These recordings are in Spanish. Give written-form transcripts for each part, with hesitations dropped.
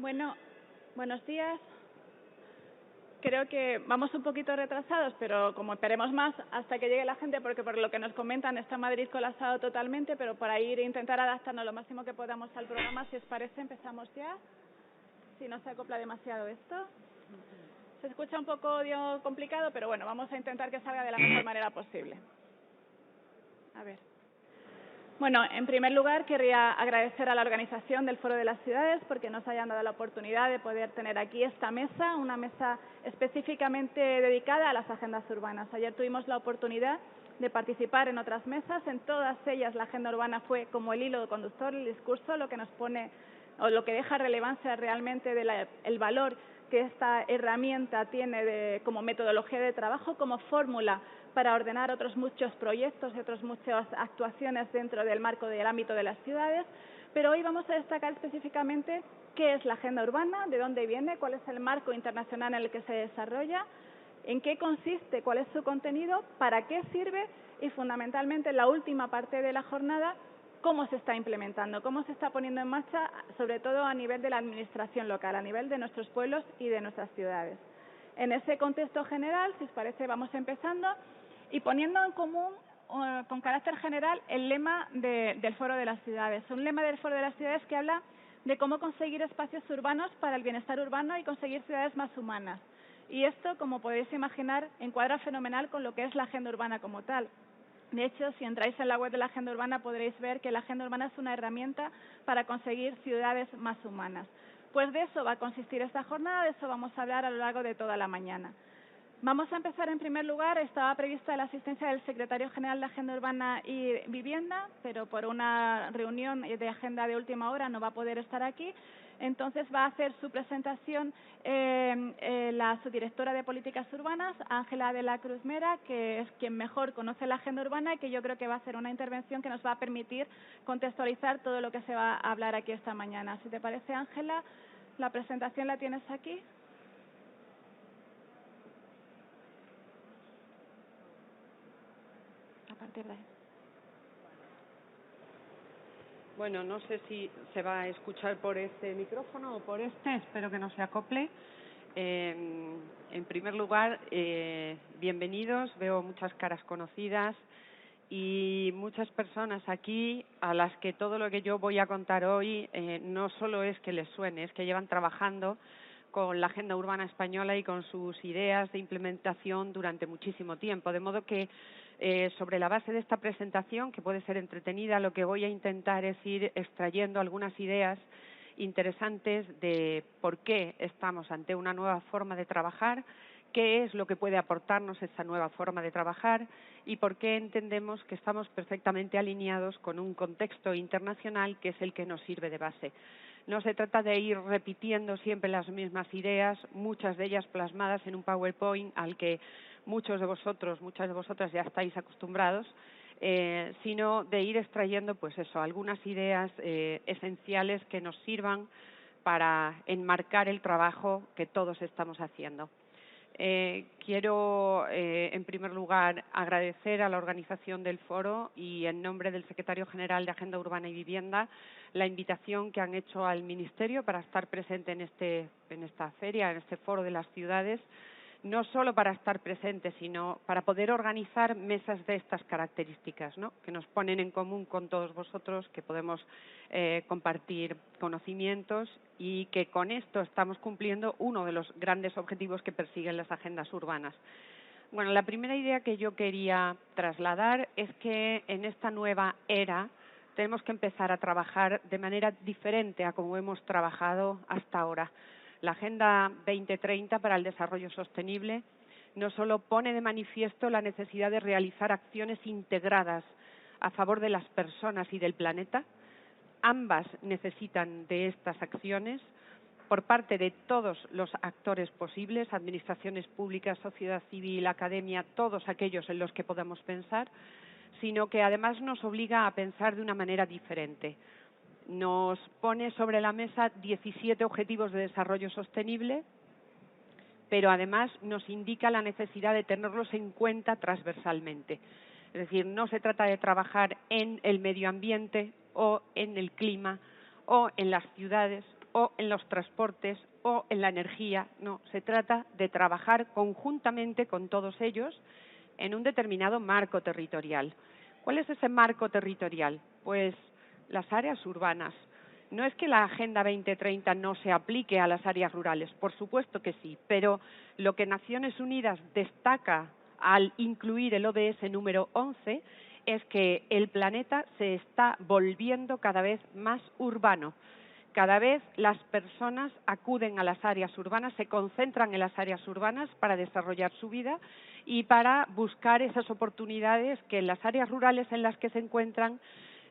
Bueno, buenos días. Creo que vamos un poquito retrasados, pero como esperemos más hasta que llegue la gente, porque por lo que nos comentan está Madrid colapsado totalmente, pero para ir a intentar adaptarnos lo máximo que podamos al programa, si os parece, empezamos ya. Si no se acopla demasiado esto. Se escucha un poco complicado, pero bueno, vamos a intentar que salga de la mejor manera posible. A ver. Bueno, en primer lugar querría agradecer a la organización del Foro de las Ciudades porque nos hayan dado la oportunidad de poder tener aquí esta mesa, una mesa específicamente dedicada a las agendas urbanas. Ayer tuvimos la oportunidad de participar en otras mesas, en todas ellas la agenda urbana fue como el hilo conductor, el discurso, lo que nos pone o lo que deja relevancia realmente del valor que esta herramienta tiene como metodología de trabajo, como fórmula para ordenar otros muchos proyectos y otras muchas actuaciones dentro del marco del ámbito de las ciudades. Pero hoy vamos a destacar específicamente qué es la agenda urbana, de dónde viene, cuál es el marco internacional en el que se desarrolla, en qué consiste, cuál es su contenido, para qué sirve y fundamentalmente en la última parte de la jornada cómo se está implementando, cómo se está poniendo en marcha, sobre todo a nivel de la administración local, a nivel de nuestros pueblos y de nuestras ciudades. En ese contexto general, si os parece, vamos empezando y poniendo en común, con carácter general, el lema del Foro de las Ciudades. Un lema del Foro de las Ciudades que habla de cómo conseguir espacios urbanos para el bienestar urbano y conseguir ciudades más humanas. Y esto, como podéis imaginar, encuadra fenomenal con lo que es la agenda urbana como tal. De hecho, si entráis en la web de la Agenda Urbana podréis ver que la Agenda Urbana es una herramienta para conseguir ciudades más humanas. Pues de eso va a consistir esta jornada, de eso vamos a hablar a lo largo de toda la mañana. Vamos a empezar en primer lugar, estaba prevista la asistencia del Secretario General de Agenda Urbana y Vivienda, pero por una reunión de agenda de última hora no va a poder estar aquí. Entonces va a hacer su presentación la subdirectora de Políticas Urbanas, Ángela de la Cruz Mera, que es quien mejor conoce la agenda urbana y que yo creo que va a hacer una intervención que nos va a permitir contextualizar todo lo que se va a hablar aquí esta mañana. Si te parece, Ángela, la presentación la tienes aquí. A partir de ahí. Bueno, no sé si se va a escuchar por este micrófono o por este, espero que no se acople. En primer lugar, bienvenidos, veo muchas caras conocidas y muchas personas aquí a las que todo lo que yo voy a contar hoy no solo es que les suene, es que llevan trabajando con la agenda urbana española y con sus ideas de implementación durante muchísimo tiempo, de modo que sobre la base de esta presentación, que puede ser entretenida, lo que voy a intentar es ir extrayendo algunas ideas interesantes de por qué estamos ante una nueva forma de trabajar, qué es lo que puede aportarnos esta nueva forma de trabajar y por qué entendemos que estamos perfectamente alineados con un contexto internacional que es el que nos sirve de base. No se trata de ir repitiendo siempre las mismas ideas, muchas de ellas plasmadas en un PowerPoint al que muchos de vosotros, muchas de vosotras ya estáis acostumbrados, sino de ir extrayendo, pues eso, algunas ideas esenciales que nos sirvan para enmarcar el trabajo que todos estamos haciendo. Quiero, en primer lugar, agradecer a la organización del foro y, en nombre del Secretario General de Agenda Urbana y Vivienda, la invitación que han hecho al Ministerio para estar presente en esta feria, en este foro de las ciudades, no solo para estar presentes, sino para poder organizar mesas de estas características, ¿no?, que nos ponen en común con todos vosotros, que podemos compartir conocimientos y que con esto estamos cumpliendo uno de los grandes objetivos que persiguen las agendas urbanas. Bueno, la primera idea que yo quería trasladar es que en esta nueva era tenemos que empezar a trabajar de manera diferente a como hemos trabajado hasta ahora. La Agenda 2030 para el Desarrollo Sostenible no solo pone de manifiesto la necesidad de realizar acciones integradas a favor de las personas y del planeta. Ambas necesitan de estas acciones por parte de todos los actores posibles, administraciones públicas, sociedad civil, academia, todos aquellos en los que podamos pensar, sino que además nos obliga a pensar de una manera diferente. Nos pone sobre la mesa 17 objetivos de desarrollo sostenible, pero además nos indica la necesidad de tenerlos en cuenta transversalmente. Es decir, no se trata de trabajar en el medio ambiente o en el clima o en las ciudades o en los transportes o en la energía. No, se trata de trabajar conjuntamente con todos ellos en un determinado marco territorial. ¿Cuál es ese marco territorial? Pues las áreas urbanas. No es que la Agenda 2030 no se aplique a las áreas rurales, por supuesto que sí, pero lo que Naciones Unidas destaca al incluir el ODS número 11 es que el planeta se está volviendo cada vez más urbano. Cada vez las personas acuden a las áreas urbanas, se concentran en las áreas urbanas para desarrollar su vida y para buscar esas oportunidades que en las áreas rurales en las que se encuentran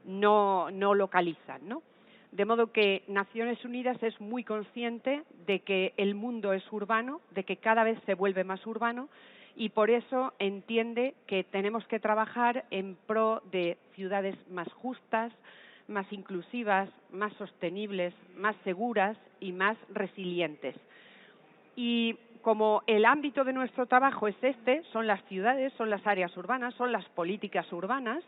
no localizan, ¿no? De modo que Naciones Unidas es muy consciente de que el mundo es urbano, de que cada vez se vuelve más urbano y por eso entiende que tenemos que trabajar en pro de ciudades más justas, más inclusivas, más sostenibles, más seguras y más resilientes. Y como el ámbito de nuestro trabajo es son las ciudades, son las áreas urbanas, son las políticas urbanas,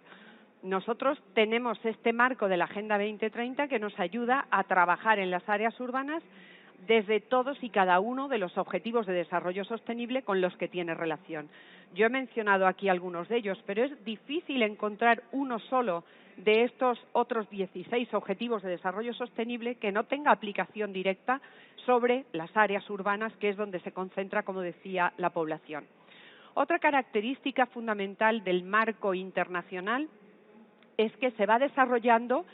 nosotros tenemos este marco de la Agenda 2030 que nos ayuda a trabajar en las áreas urbanas desde todos y cada uno de los objetivos de desarrollo sostenible con los que tiene relación. Yo he mencionado aquí algunos de ellos, pero es difícil encontrar uno solo de estos otros 16 objetivos de desarrollo sostenible que no tenga aplicación directa sobre las áreas urbanas, que es donde se concentra, como decía, la población. Otra característica fundamental del marco internacional es que se va desarrollando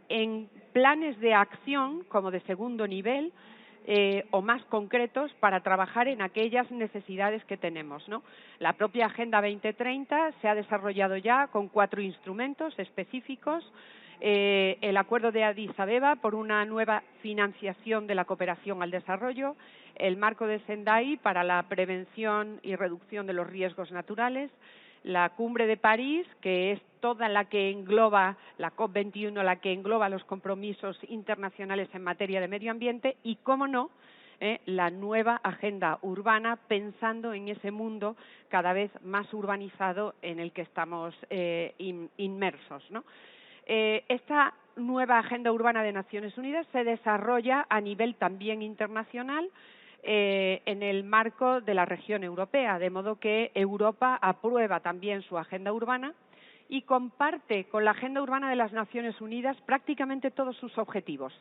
en planes de acción como de segundo nivel o más concretos para trabajar en aquellas necesidades que tenemos, ¿no? La propia Agenda 2030 se ha desarrollado ya con 4 instrumentos específicos. El Acuerdo de Addis Abeba por una nueva financiación de la cooperación al desarrollo, el marco de Sendai para la prevención y reducción de los riesgos naturales, la Cumbre de París, que es toda la que engloba, la COP21, la que engloba los compromisos internacionales en materia de medio ambiente y, cómo no, la nueva agenda urbana, pensando en ese mundo cada vez más urbanizado en el que estamos inmersos, ¿no? Esta nueva agenda urbana de Naciones Unidas se desarrolla a nivel también internacional, en el marco de la región europea, de modo que Europa aprueba también su agenda urbana y comparte con la agenda urbana de las Naciones Unidas prácticamente todos sus objetivos.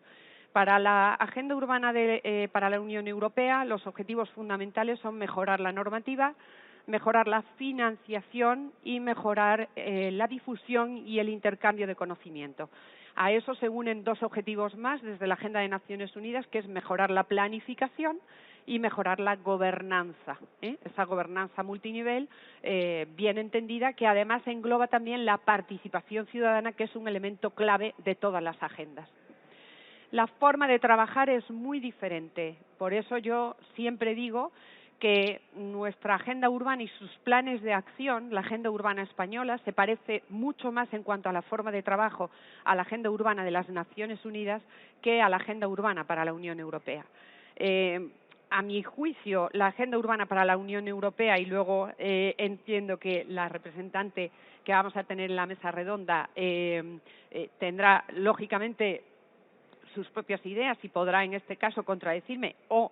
Para la agenda urbana para la Unión Europea, los objetivos fundamentales son mejorar la normativa, mejorar la financiación y mejorar la difusión y el intercambio de conocimiento. A eso se unen 2 objetivos más desde la Agenda de Naciones Unidas, que es mejorar la planificación y mejorar la gobernanza, esa gobernanza multinivel bien entendida, que además engloba también la participación ciudadana, que es un elemento clave de todas las agendas. La forma de trabajar es muy diferente, por eso yo siempre digo que nuestra agenda urbana y sus planes de acción, la agenda urbana española, se parece mucho más en cuanto a la forma de trabajo a la agenda urbana de las Naciones Unidas que a la agenda urbana para la Unión Europea. A mi juicio, la agenda urbana para la Unión Europea, y luego entiendo que la representante que vamos a tener en la mesa redonda tendrá, lógicamente, sus propias ideas y podrá, en este caso, contradecirme o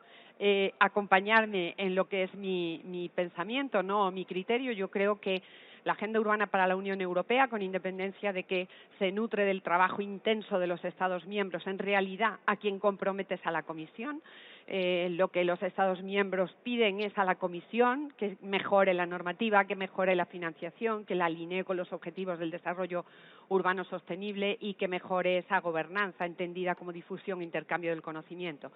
acompañarme en lo que es mi pensamiento, ¿no? Mi criterio. Yo creo que la agenda urbana para la Unión Europea, con independencia de que se nutre del trabajo intenso de los Estados miembros, en realidad a quien compromete es a la Comisión. Lo que los Estados miembros piden es a la Comisión que mejore la normativa, que mejore la financiación, que la alinee con los objetivos del desarrollo urbano sostenible y que mejore esa gobernanza entendida como difusión e intercambio del conocimiento.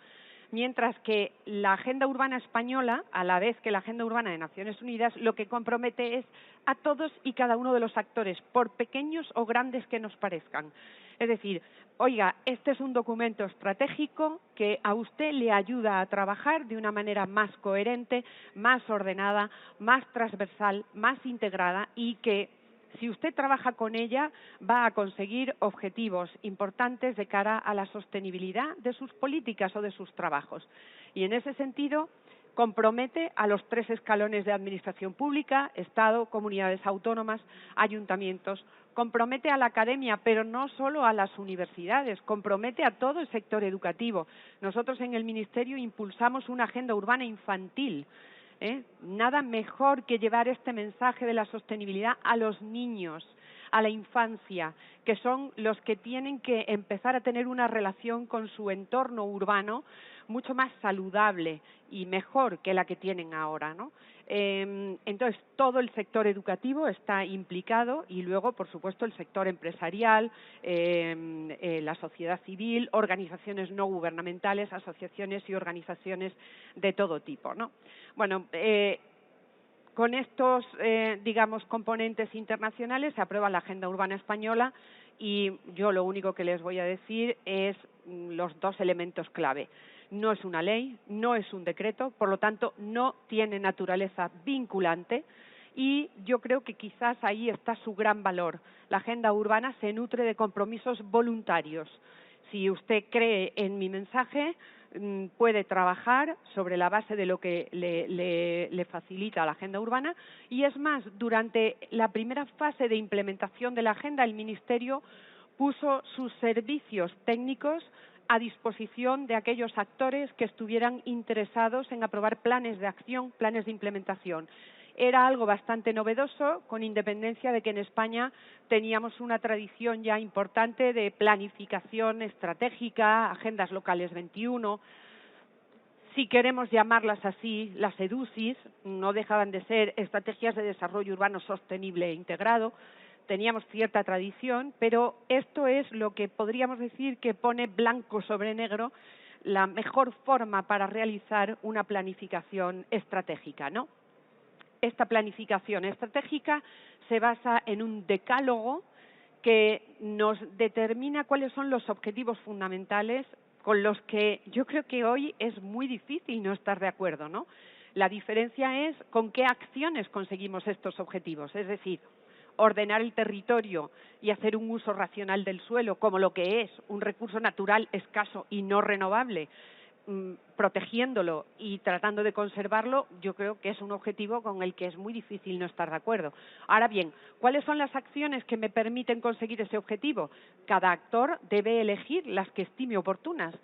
Mientras que la agenda urbana española, a la vez que la agenda urbana de Naciones Unidas, lo que compromete es a todos y cada uno de los actores, por pequeños o grandes que nos parezcan. Es decir, oiga, este es un documento estratégico que a usted le ayuda a trabajar de una manera más coherente, más ordenada, más transversal, más integrada y que, si usted trabaja con ella, va a conseguir objetivos importantes de cara a la sostenibilidad de sus políticas o de sus trabajos. Y en ese sentido, compromete a los 3 escalones de administración pública, Estado, comunidades autónomas, ayuntamientos, compromete a la academia, pero no solo a las universidades, compromete a todo el sector educativo. Nosotros en el Ministerio impulsamos una agenda urbana infantil. Nada mejor que llevar este mensaje de la sostenibilidad a los niños, a la infancia, que son los que tienen que empezar a tener una relación con su entorno urbano mucho más saludable y mejor que la que tienen ahora, ¿no? Entonces, todo el sector educativo está implicado y luego, por supuesto, el sector empresarial, la sociedad civil, organizaciones no gubernamentales, asociaciones y organizaciones de todo tipo, ¿no? Bueno, con estos, digamos, componentes internacionales se aprueba la Agenda Urbana Española y yo lo único que les voy a decir es los dos elementos clave. No es una ley, no es un decreto, por lo tanto no tiene naturaleza vinculante y yo creo que quizás ahí está su gran valor. La agenda urbana se nutre de compromisos voluntarios. Si usted cree en mi mensaje, puede trabajar sobre la base de lo que le facilita la agenda urbana y es más, durante la primera fase de implementación de la agenda, el Ministerio puso sus servicios técnicos a disposición de aquellos actores que estuvieran interesados en aprobar planes de acción, planes de implementación. Era algo bastante novedoso, con independencia de que en España teníamos una tradición ya importante de planificación estratégica, agendas locales 21, si queremos llamarlas así, las EDUSIS, no dejaban de ser estrategias de desarrollo urbano sostenible e integrado. Teníamos cierta tradición, pero esto es lo que podríamos decir que pone blanco sobre negro la mejor forma para realizar una planificación estratégica, ¿no? Esta planificación estratégica se basa en un decálogo que nos determina cuáles son los objetivos fundamentales con los que yo creo que hoy es muy difícil no estar de acuerdo, ¿no? La diferencia es con qué acciones conseguimos estos objetivos, es decir, ordenar el territorio y hacer un uso racional del suelo como lo que es un recurso natural escaso y no renovable, protegiéndolo y tratando de conservarlo, yo creo que es un objetivo con el que es muy difícil no estar de acuerdo. Ahora bien, ¿cuáles son las acciones que me permiten conseguir ese objetivo? Cada actor debe elegir las que estime oportunas.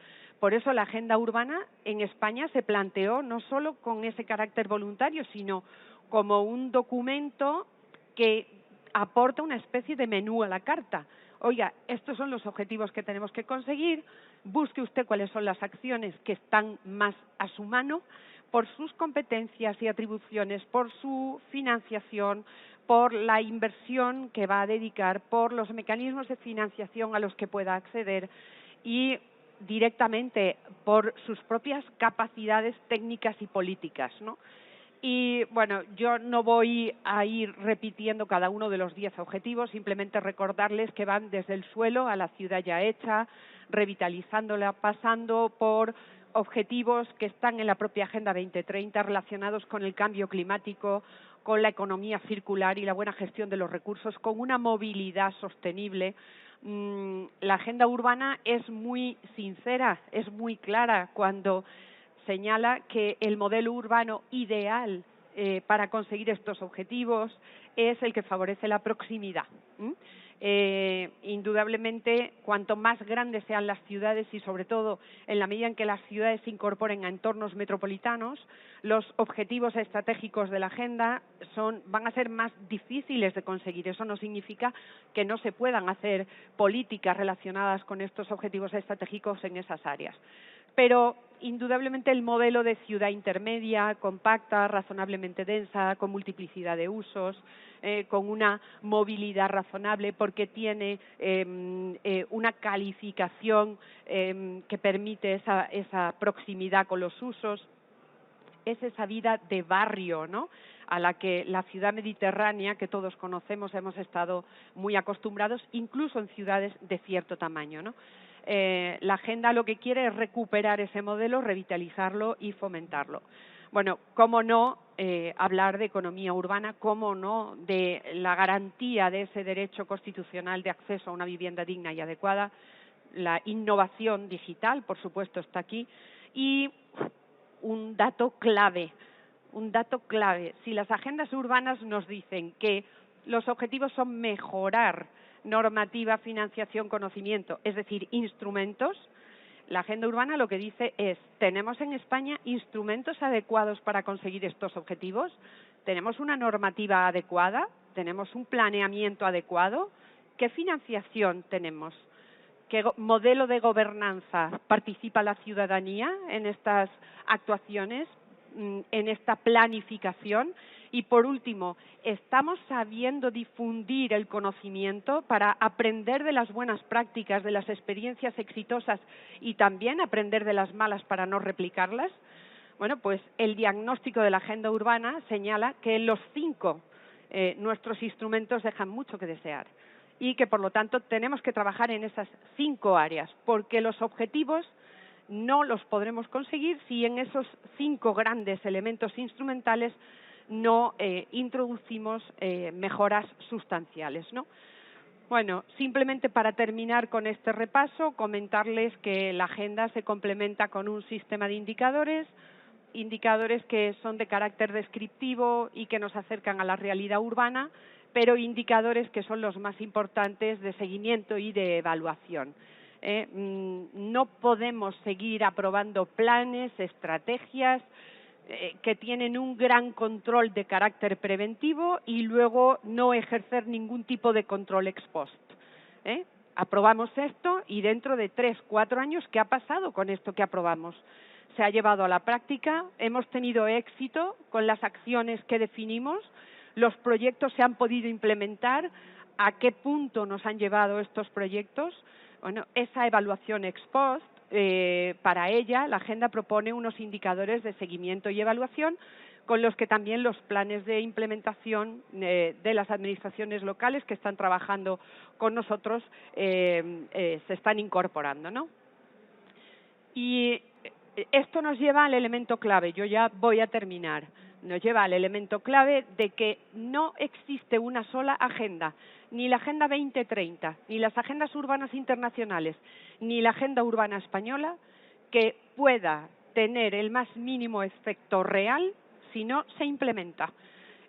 Por eso la agenda urbana en España se planteó no solo con ese carácter voluntario, sino como un documento que aporta una especie de menú a la carta. Oiga, estos son los objetivos que tenemos que conseguir, busque usted cuáles son las acciones que están más a su mano, por sus competencias y atribuciones, por su financiación, por la inversión que va a dedicar, por los mecanismos de financiación a los que pueda acceder y directamente por sus propias capacidades técnicas y políticas, ¿no? Y bueno, yo no voy a ir repitiendo cada uno de los 10 objetivos, simplemente recordarles que van desde el suelo a la ciudad ya hecha, revitalizándola, pasando por objetivos que están en la propia Agenda 2030 relacionados con el cambio climático, con la economía circular y la buena gestión de los recursos, con una movilidad sostenible. La agenda urbana es muy sincera, es muy clara cuando señala que el modelo urbano ideal para conseguir estos objetivos es el que favorece la proximidad. Indudablemente, cuanto más grandes sean las ciudades y sobre todo en la medida en que las ciudades se incorporen a entornos metropolitanos, los objetivos estratégicos de la agenda van a ser más difíciles de conseguir. Eso no significa que no se puedan hacer políticas relacionadas con estos objetivos estratégicos en esas áreas. Pero indudablemente el modelo de ciudad intermedia, compacta, razonablemente densa, con multiplicidad de usos, con una movilidad razonable, porque tiene una calificación que permite esa proximidad con los usos, es esa vida de barrio, ¿no?, a la que la ciudad mediterránea, que todos conocemos, hemos estado muy acostumbrados, incluso en ciudades de cierto tamaño, ¿no? La agenda lo que quiere es recuperar ese modelo, revitalizarlo y fomentarlo. Bueno, cómo no hablar de economía urbana, cómo no de la garantía de ese derecho constitucional de acceso a una vivienda digna y adecuada. La innovación digital, por supuesto, está aquí. Y un dato clave. Si las agendas urbanas nos dicen que los objetivos son mejorar normativa, financiación, conocimiento, es decir, instrumentos. La agenda urbana lo que dice es, ¿tenemos en España instrumentos adecuados para conseguir estos objetivos? ¿Tenemos una normativa adecuada? ¿Tenemos un planeamiento adecuado? ¿Qué financiación tenemos? ¿Qué modelo de gobernanza participa la ciudadanía en estas actuaciones, en esta planificación? Y, por último, ¿estamos sabiendo difundir el conocimiento para aprender de las buenas prácticas, de las experiencias exitosas y también aprender de las malas para no replicarlas? Bueno, pues el diagnóstico de la agenda urbana señala que en los 5 nuestros instrumentos dejan mucho que desear y que, por lo tanto, tenemos que trabajar en esas 5 áreas, porque los objetivos no los podremos conseguir si en esos 5 grandes elementos instrumentales no introducimos mejoras sustanciales, ¿no? Bueno, simplemente para terminar con este repaso, comentarles que la agenda se complementa con un sistema de indicadores que son de carácter descriptivo y que nos acercan a la realidad urbana, pero indicadores que son los más importantes de seguimiento y de evaluación. No podemos seguir aprobando planes, estrategias que tienen un gran control de carácter preventivo y luego no ejercer ningún tipo de control ex post. Aprobamos esto y dentro de 3, 4 años, ¿qué ha pasado con esto que aprobamos? Se ha llevado a la práctica, hemos tenido éxito con las acciones que definimos, los proyectos se han podido implementar, ¿a qué punto nos han llevado estos proyectos? Bueno, esa evaluación ex post, para ella la agenda propone unos indicadores de seguimiento y evaluación con los que también los planes de implementación de las administraciones locales que están trabajando con nosotros se están incorporando, ¿no? Y esto nos lleva al elemento clave, yo ya voy a terminar, nos lleva al elemento clave de que no existe una sola agenda, ni la Agenda 2030, ni las agendas urbanas internacionales, ni la Agenda urbana española, que pueda tener el más mínimo efecto real si no se implementa.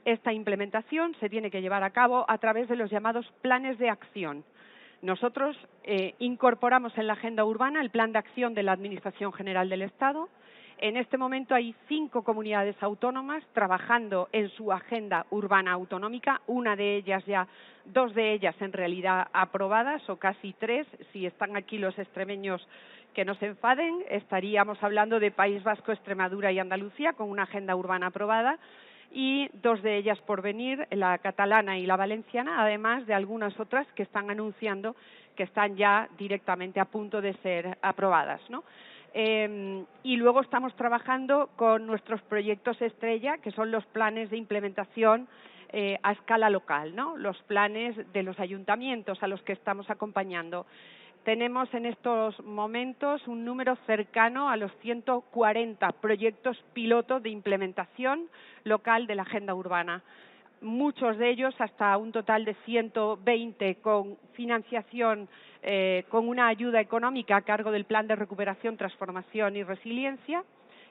Esta implementación se tiene que llevar a cabo a través de los llamados planes de acción. Nosotros incorporamos en la agenda urbana el plan de acción de la Administración General del Estado. En este momento hay 5 comunidades autónomas trabajando en su agenda urbana autonómica, 2 de ellas en realidad aprobadas, o casi 3, si están aquí los extremeños que no se enfaden, estaríamos hablando de País Vasco, Extremadura y Andalucía con una agenda urbana aprobada, y 2 de ellas por venir, la catalana y la valenciana, además de algunas otras que están anunciando que están ya directamente a punto de ser aprobadas, ¿no? Y luego estamos trabajando con nuestros proyectos estrella, que son los planes de implementación a escala local, ¿no? Los planes de los ayuntamientos a los que estamos acompañando. Tenemos en estos momentos un número cercano a los 140 proyectos piloto de implementación local de la agenda urbana. Muchos de ellos, hasta un total de 120 con financiación, con una ayuda económica a cargo del Plan de Recuperación, Transformación y Resiliencia,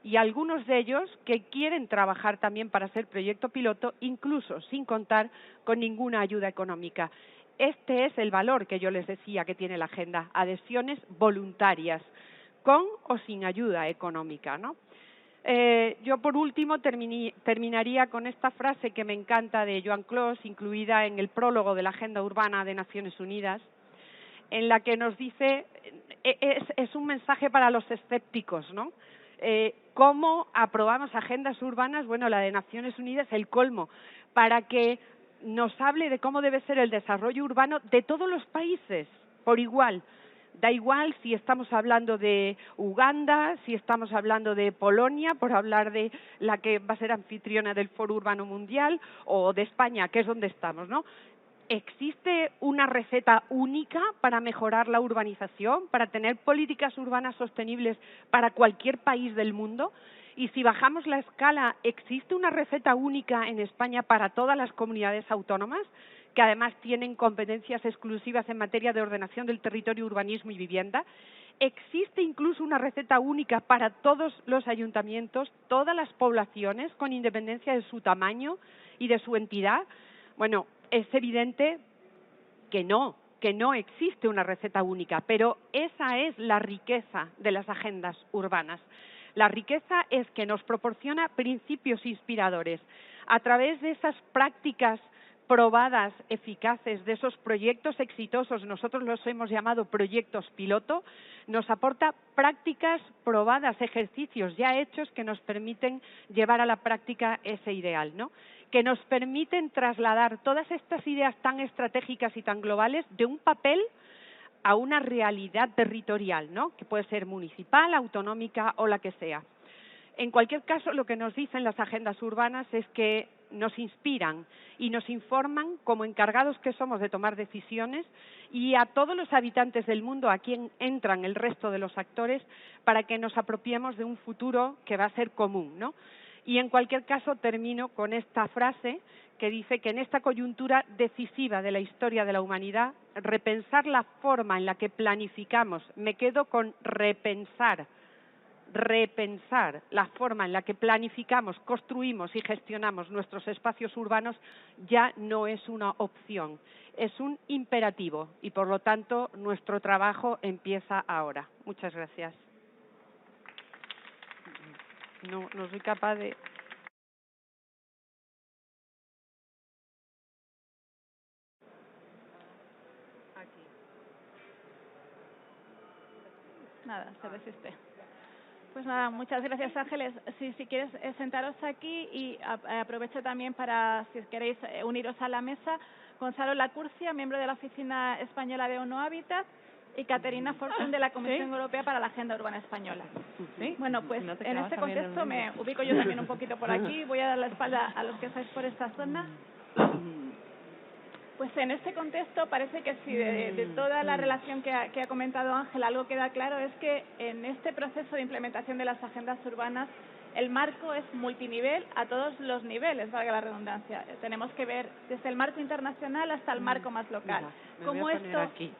y algunos de ellos que quieren trabajar también para ser proyecto piloto, incluso sin contar con ninguna ayuda económica. Este es el valor que yo les decía que tiene la agenda, adhesiones voluntarias, con o sin ayuda económica, ¿no? Yo, por último, terminaría con esta frase que me encanta de Joan Clos, incluida en el prólogo de la Agenda Urbana de Naciones Unidas, en la que nos dice, es un mensaje para los escépticos, ¿no? ¿Cómo aprobamos agendas urbanas? Bueno, la de Naciones Unidas es el colmo, para que nos hable de cómo debe ser el desarrollo urbano de todos los países, por igual. Da igual si estamos hablando de Uganda, si estamos hablando de Polonia, por hablar de la que va a ser anfitriona del Foro Urbano Mundial, o de España, que es donde estamos, ¿no? ¿Existe una receta única para mejorar la urbanización, para tener políticas urbanas sostenibles para cualquier país del mundo? Y si bajamos la escala, ¿existe una receta única en España para todas las comunidades autónomas, que además tienen competencias exclusivas en materia de ordenación del territorio, urbanismo y vivienda? ¿Existe incluso una receta única para todos los ayuntamientos, todas las poblaciones, con independencia de su tamaño y de su entidad? Bueno, es evidente que no, que no existe una receta única, pero esa es la riqueza de las agendas urbanas. La riqueza es que nos proporciona principios inspiradores. A través de esas prácticas probadas, eficaces, de esos proyectos exitosos, nosotros los hemos llamado proyectos piloto, nos aporta prácticas probadas, ejercicios ya hechos que nos permiten llevar a la práctica ese ideal, ¿no? Que nos permiten trasladar todas estas ideas tan estratégicas y tan globales de un papel a una realidad territorial, ¿no? Que puede ser municipal, autonómica o la que sea. En cualquier caso, lo que nos dicen las agendas urbanas es que nos inspiran y nos informan como encargados que somos de tomar decisiones y a todos los habitantes del mundo, a quien entran el resto de los actores, para que nos apropiemos de un futuro que va a ser común, ¿no? Y en cualquier caso termino con esta frase que dice que en esta coyuntura decisiva de la historia de la humanidad, repensar la forma en la que planificamos, me quedo con repensar la forma en la que planificamos, construimos y gestionamos nuestros espacios urbanos ya no es una opción, es un imperativo y, por lo tanto, nuestro trabajo empieza ahora. Muchas gracias. No soy capaz de... Nada, se resiste. Pues nada, muchas gracias, Ángeles. Si quieres sentaros aquí y aprovecho también para, si queréis uniros a la mesa, Gonzalo Lacurcia, miembro de la Oficina Española de ONU Hábitat, y Caterina Fortun, de la Comisión Europea para la Agenda Urbana Española. ¿Sí? Bueno, pues en este contexto me ubico yo también un poquito por aquí, voy a dar la espalda a los que estáis por esta zona. Pues en este contexto parece que si de toda la relación que ha comentado Ángel algo queda claro es que en este proceso de implementación de las agendas urbanas el marco es multinivel a todos los niveles, valga la redundancia. Tenemos que ver desde el marco internacional hasta el marco más local. Mira, me voy a poner aquí.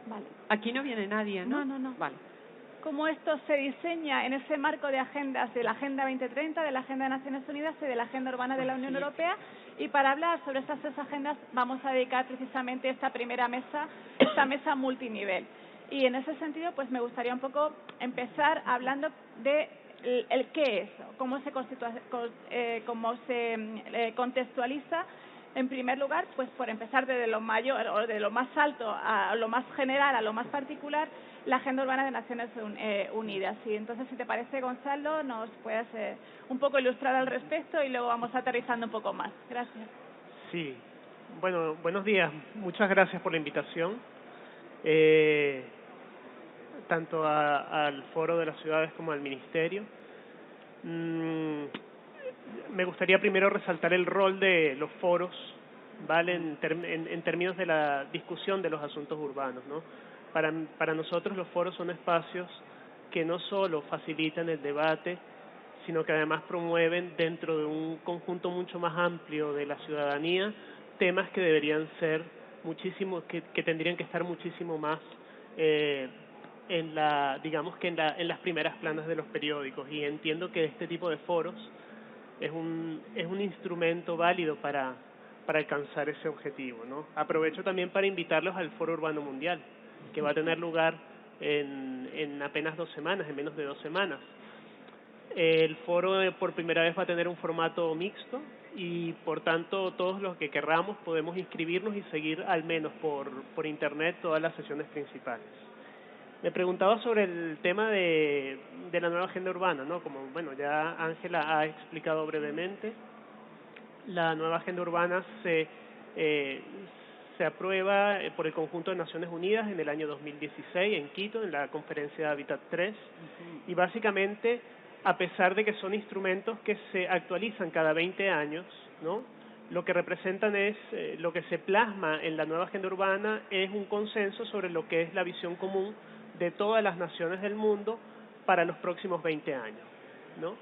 Vale. Aquí no viene nadie, ¿no? No. Vale. Cómo esto se diseña en ese marco de agendas de la Agenda 2030, de la Agenda de Naciones Unidas y de la Agenda Urbana de la Unión Europea. Y para hablar sobre estas tres agendas vamos a dedicar precisamente esta primera mesa, esta mesa multinivel. Y en ese sentido, pues me gustaría un poco empezar hablando de el qué es, cómo se contextualiza. En primer lugar, pues por empezar desde lo mayor o de lo más alto a lo más general, a lo más particular, la Agenda Urbana de Naciones Unidas. Y entonces, si te parece, Gonzalo, nos puedes un poco ilustrar al respecto y luego vamos aterrizando un poco más. Gracias. Sí. Bueno, buenos días. Muchas gracias por la invitación. Tanto al Foro de las Ciudades como al Ministerio. Me gustaría primero resaltar el rol de los foros, ¿vale? En términos de la discusión de los asuntos urbanos, ¿no? Para nosotros los foros son espacios que no solo facilitan el debate, sino que además promueven dentro de un conjunto mucho más amplio de la ciudadanía temas que deberían ser que tendrían que estar muchísimo más en las primeras planas de los periódicos. Y entiendo que este tipo de foros es un instrumento válido para alcanzar ese objetivo, ¿no? Aprovecho también para invitarlos al Foro Urbano Mundial, que va a tener lugar en apenas 2 semanas, en menos de 2 semanas. El foro por primera vez va a tener un formato mixto y, por tanto, todos los que querramos podemos inscribirnos y seguir al menos por internet todas las sesiones principales. Me preguntaba sobre el tema de la nueva agenda urbana, ¿no? Como, bueno, ya Ángela ha explicado brevemente, la nueva agenda urbana se aprueba por el conjunto de Naciones Unidas en el año 2016 en Quito, en la conferencia de Hábitat 3, y básicamente, a pesar de que son instrumentos que se actualizan cada 20 años, ¿no? Lo que representan es, lo que se plasma en la nueva agenda urbana es un consenso sobre lo que es la visión común de todas las naciones del mundo para los próximos 20 años, ¿no?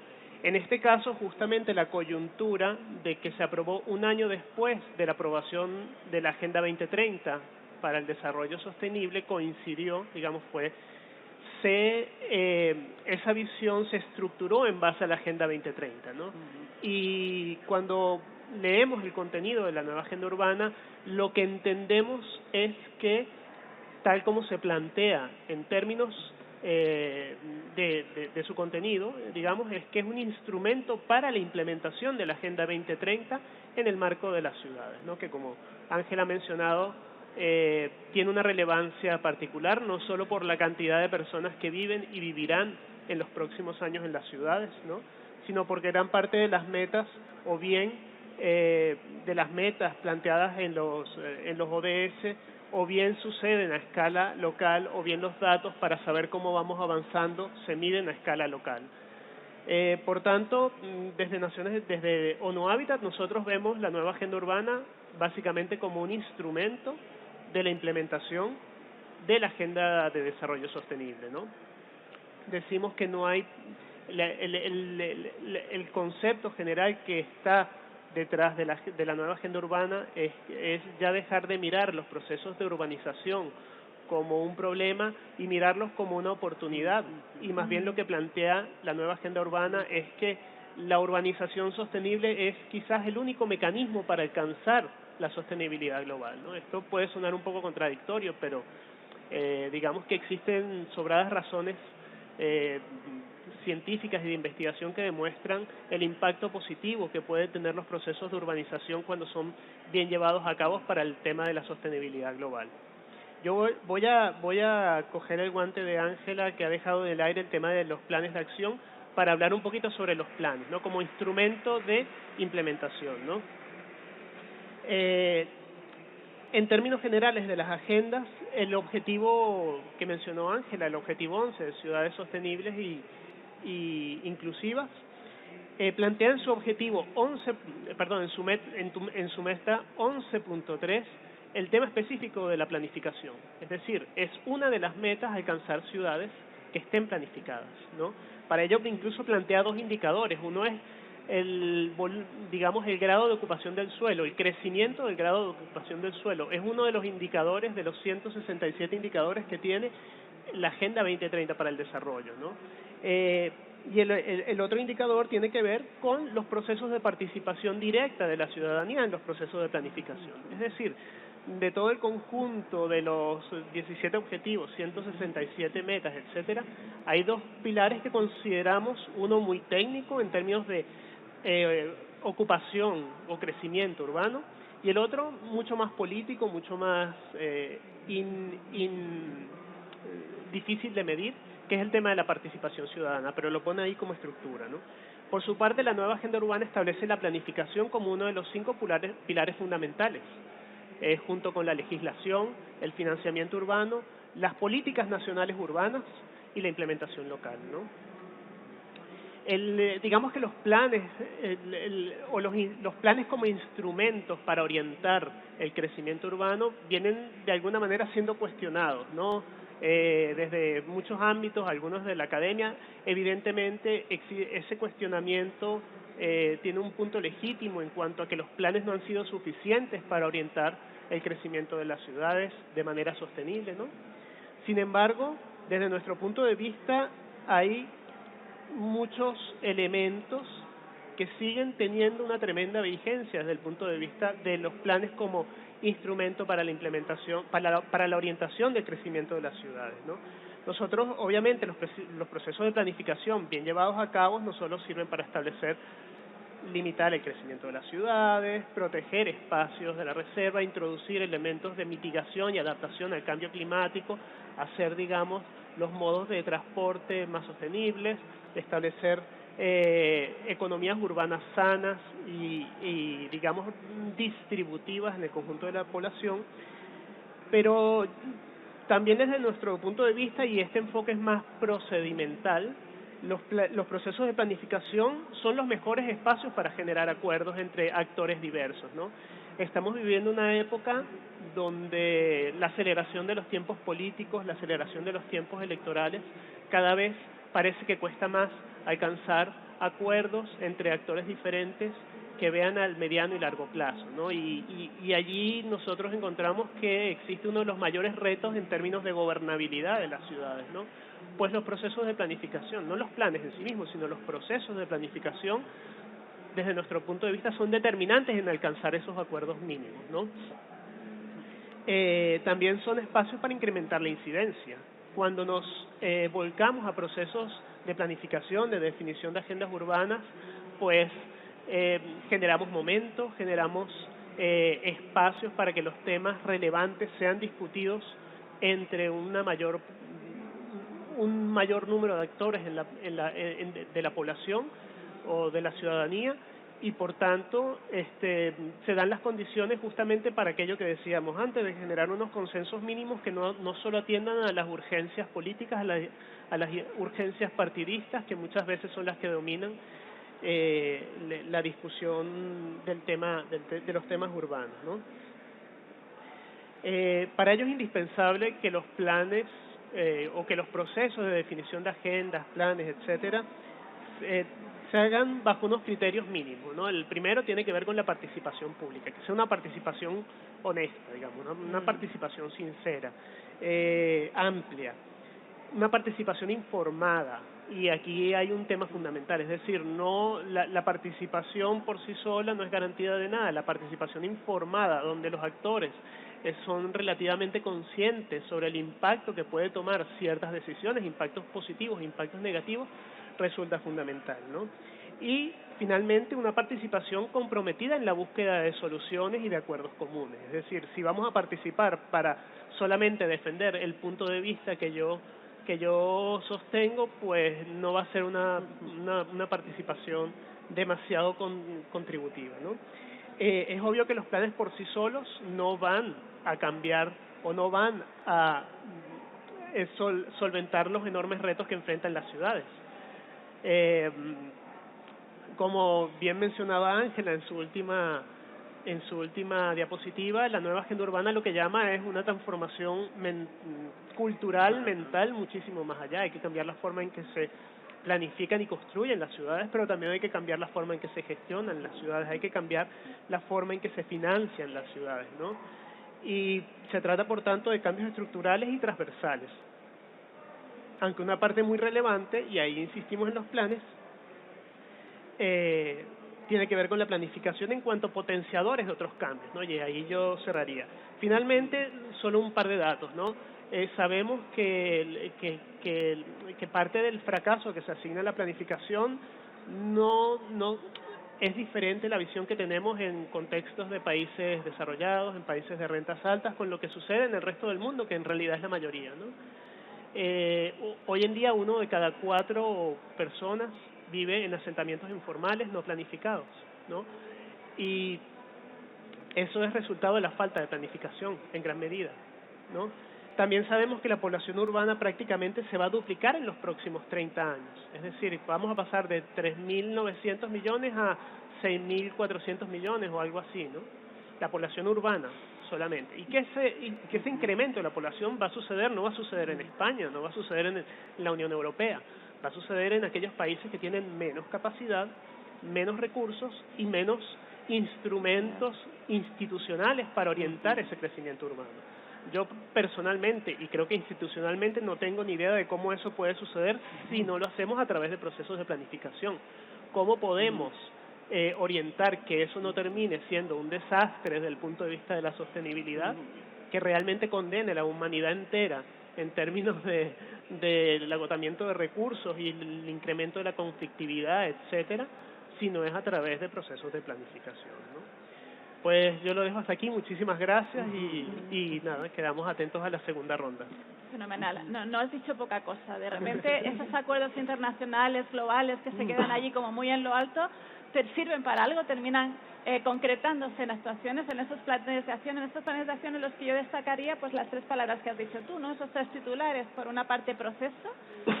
En este caso, justamente la coyuntura de que se aprobó un año después de la aprobación de la Agenda 2030 para el Desarrollo Sostenible coincidió, digamos, esa visión se estructuró en base a la Agenda 2030, ¿no? Y cuando leemos el contenido de la nueva Agenda Urbana, lo que entendemos es que tal como se plantea en términos de su contenido, digamos, es que es un instrumento para la implementación de la Agenda 2030 en el marco de las ciudades, ¿no? Que como Ángela ha mencionado, tiene una relevancia particular, no solo por la cantidad de personas que viven y vivirán en los próximos años en las ciudades, ¿no? Sino porque gran parte de las metas, o bien de las metas planteadas en los ODS, o bien suceden a escala local, o bien los datos para saber cómo vamos avanzando se miden a escala local. Por tanto, desde ONU Habitat nosotros vemos la nueva agenda urbana básicamente como un instrumento de la implementación de la Agenda de Desarrollo Sostenible, ¿no? Decimos que no hay el concepto general que está detrás de la nueva agenda urbana es ya dejar de mirar los procesos de urbanización como un problema y mirarlos como una oportunidad, y más bien lo que plantea la nueva agenda urbana es que la urbanización sostenible es quizás el único mecanismo para alcanzar la sostenibilidad global, ¿no? Esto puede sonar un poco contradictorio, pero digamos que existen sobradas razones científicas y de investigación que demuestran el impacto positivo que pueden tener los procesos de urbanización cuando son bien llevados a cabo para el tema de la sostenibilidad global. Yo voy a coger el guante de Ángela, que ha dejado en el aire el tema de los planes de acción, para hablar un poquito sobre los planes, ¿no? Como instrumento de implementación, ¿no? En términos generales de las agendas, el objetivo que mencionó Ángela, el objetivo 11 de ciudades sostenibles y inclusivas, plantea en su objetivo 11, perdón, en su meta 11.3 el tema específico de la planificación. Es decir, es una de las metas alcanzar ciudades que estén planificadas, ¿no? Para ello incluso plantea dos indicadores. Uno es el grado de ocupación del suelo, el crecimiento del grado de ocupación del suelo. Es uno de los indicadores, de los 167 indicadores que tiene la Agenda 2030 para el desarrollo, ¿no? Y el otro indicador tiene que ver con los procesos de participación directa de la ciudadanía en los procesos de planificación. Es decir, de todo el conjunto de los 17 objetivos, 167 metas, etcétera, hay dos pilares que consideramos, uno muy técnico en términos de ocupación o crecimiento urbano, y el otro mucho más político, mucho más difícil de medir, que es el tema de la participación ciudadana, pero lo pone ahí como estructura, ¿no? Por su parte, la nueva agenda urbana establece la planificación como uno de los 5 pilares fundamentales, junto con la legislación, el financiamiento urbano, las políticas nacionales urbanas y la implementación local, ¿no? Digamos que los planes los planes como instrumentos para orientar el crecimiento urbano vienen de alguna manera siendo cuestionados, ¿no? Desde muchos ámbitos, algunos de la academia. Evidentemente ese cuestionamiento tiene un punto legítimo en cuanto a que los planes no han sido suficientes para orientar el crecimiento de las ciudades de manera sostenible, ¿no? Sin embargo, desde nuestro punto de vista hay muchos elementos que siguen teniendo una tremenda vigencia desde el punto de vista de los planes como instrumento para la implementación, para la orientación del crecimiento de las ciudades, ¿no? Nosotros, obviamente, los procesos de planificación bien llevados a cabo no solo sirven para establecer, limitar el crecimiento de las ciudades, proteger espacios de la reserva, introducir elementos de mitigación y adaptación al cambio climático, hacer, digamos, los modos de transporte más sostenibles, establecer economías urbanas sanas y, digamos, distributivas en el conjunto de la población, pero también desde nuestro punto de vista, y este enfoque es más procedimental, los procesos de planificación son los mejores espacios para generar acuerdos entre actores diversos, ¿no? Estamos viviendo una época donde la aceleración de los tiempos políticos, la aceleración de los tiempos electorales, cada vez parece que cuesta más alcanzar acuerdos entre actores diferentes que vean al mediano y largo plazo, ¿no? Y allí nosotros encontramos que existe uno de los mayores retos en términos de gobernabilidad de las ciudades, ¿no? Pues los procesos de planificación, no los planes en sí mismos, sino los procesos de planificación, desde nuestro punto de vista, son determinantes en alcanzar esos acuerdos mínimos, ¿no? también son espacios para incrementar la incidencia. Cuando nos volcamos a procesos de planificación, de definición de agendas urbanas, pues generamos momentos, generamos espacios para que los temas relevantes sean discutidos entre un mayor número de actores de la población o de la ciudadanía, y por tanto se dan las condiciones justamente para aquello que decíamos antes, de generar unos consensos mínimos que no solo atiendan a las urgencias políticas, a las urgencias partidistas, que muchas veces son las que dominan la discusión de los temas urbanos, ¿no? Para ello es indispensable que los planes o que los procesos de definición de agendas, planes, etcétera, se hagan bajo unos criterios mínimos, ¿no? El primero tiene que ver con la participación pública, que sea una participación honesta, digamos, una participación sincera, amplia, una participación informada. Y aquí hay un tema fundamental, es decir, la participación por sí sola no es garantía de nada. La participación informada, donde los actores son relativamente conscientes sobre el impacto que puede tomar ciertas decisiones, impactos positivos, impactos negativos, resulta fundamental, ¿no? Y finalmente una participación comprometida en la búsqueda de soluciones y de acuerdos comunes. Es decir, si vamos a participar para solamente defender el punto de vista que yo sostengo, pues no va a ser una participación demasiado contributiva, ¿no? Es obvio que los planes por sí solos no van a cambiar o no van a solventar los enormes retos que enfrentan las ciudades. Como bien mencionaba Ángela en su última diapositiva, la nueva agenda urbana lo que llama es una transformación cultural, mental, muchísimo más allá. Hay que cambiar la forma en que se planifican y construyen las ciudades, pero también hay que cambiar la forma en que se gestionan las ciudades, hay que cambiar la forma en que se financian las ciudades, ¿no? Y se trata, por tanto, de cambios estructurales y transversales. Aunque una parte muy relevante, y ahí insistimos en los planes, tiene que ver con la planificación en cuanto a potenciadores de otros cambios, ¿no? Y ahí yo cerraría. Finalmente, solo un par de datos, ¿no? Sabemos que parte del fracaso que se asigna a la planificación no es diferente la visión que tenemos en contextos de países desarrollados, en países de rentas altas, con lo que sucede en el resto del mundo, que en realidad es la mayoría, ¿no? Hoy en día 1 de cada 4 personas vive en asentamientos informales no planificados, ¿no? Y eso es resultado de la falta de planificación en gran medida, ¿no? También sabemos que la población urbana prácticamente se va a duplicar en los próximos 30 años. Es decir, vamos a pasar de 3.900 millones a 6.400 millones o algo así, ¿no? La población urbana solamente. Y que ese incremento de la población va a suceder, no va a suceder en España, no va a suceder en la Unión Europea, va a suceder en aquellos países que tienen menos capacidad, menos recursos y menos instrumentos institucionales para orientar ese crecimiento urbano. Yo personalmente, y creo que institucionalmente, no tengo ni idea de cómo eso puede suceder si no lo hacemos a través de procesos de planificación. ¿Cómo podemos orientar que eso no termine siendo un desastre desde el punto de vista de la sostenibilidad, que realmente condene a la humanidad entera en términos del agotamiento de recursos y el incremento de la conflictividad, etcétera, si no es a través de procesos de planificación, ¿no? Pues yo lo dejo hasta aquí, muchísimas gracias y nada, quedamos atentos a la segunda ronda. Fenomenal. No has dicho poca cosa. De repente esos acuerdos internacionales, globales, que se quedan allí como muy en lo alto, te sirven para algo, terminan concretándose en actuaciones, en esos planes de acción, en estos planes de acción en los que yo destacaría pues las 3 palabras que has dicho tú, ¿no? Esos 3 titulares. Por una parte, proceso.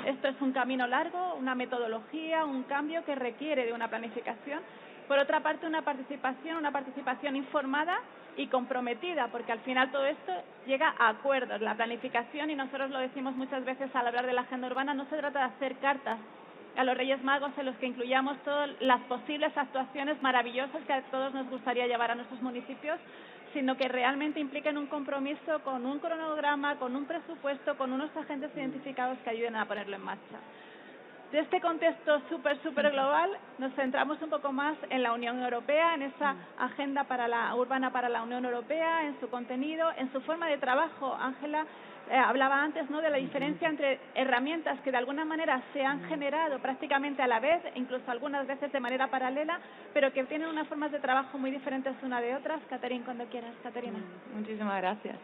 Esto es un camino largo, una metodología, un cambio que requiere de una planificación. Por otra parte, una participación informada y comprometida, porque al final todo esto llega a acuerdos. La planificación, y nosotros lo decimos muchas veces al hablar de la agenda urbana, no se trata de hacer cartas a los Reyes Magos en los que incluyamos todas las posibles actuaciones maravillosas que a todos nos gustaría llevar a nuestros municipios, sino que realmente impliquen un compromiso con un cronograma, con un presupuesto, con unos agentes identificados que ayuden a ponerlo en marcha. de este contexto súper global, nos centramos un poco más en la Unión Europea, en esa agenda urbana para la Unión Europea, en su contenido, en su forma de trabajo. Ángela hablaba antes, ¿no?, de la diferencia entre herramientas que de alguna manera se han generado prácticamente a la vez, incluso algunas veces de manera paralela, pero que tienen unas formas de trabajo muy diferentes una de otras. Catherine, cuando quieras. Caterina. Muchísimas gracias.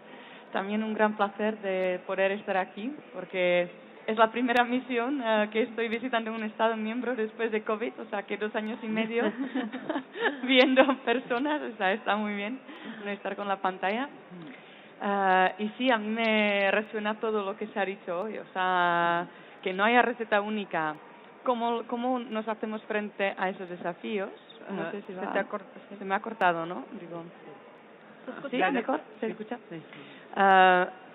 También un gran placer de poder estar aquí, porque es la primera misión que estoy visitando un Estado miembro después de COVID, o sea que 2 años y medio viendo personas, o sea, está muy bien no estar con la pantalla. Y sí, a mí me resuena todo lo que se ha dicho hoy, o sea, que no haya receta única. ¿Cómo nos hacemos frente a esos desafíos? No sé si se me ha cortado, ¿no? Digo, ¿sí? ¿Mejor? ¿Se escucha? Sí.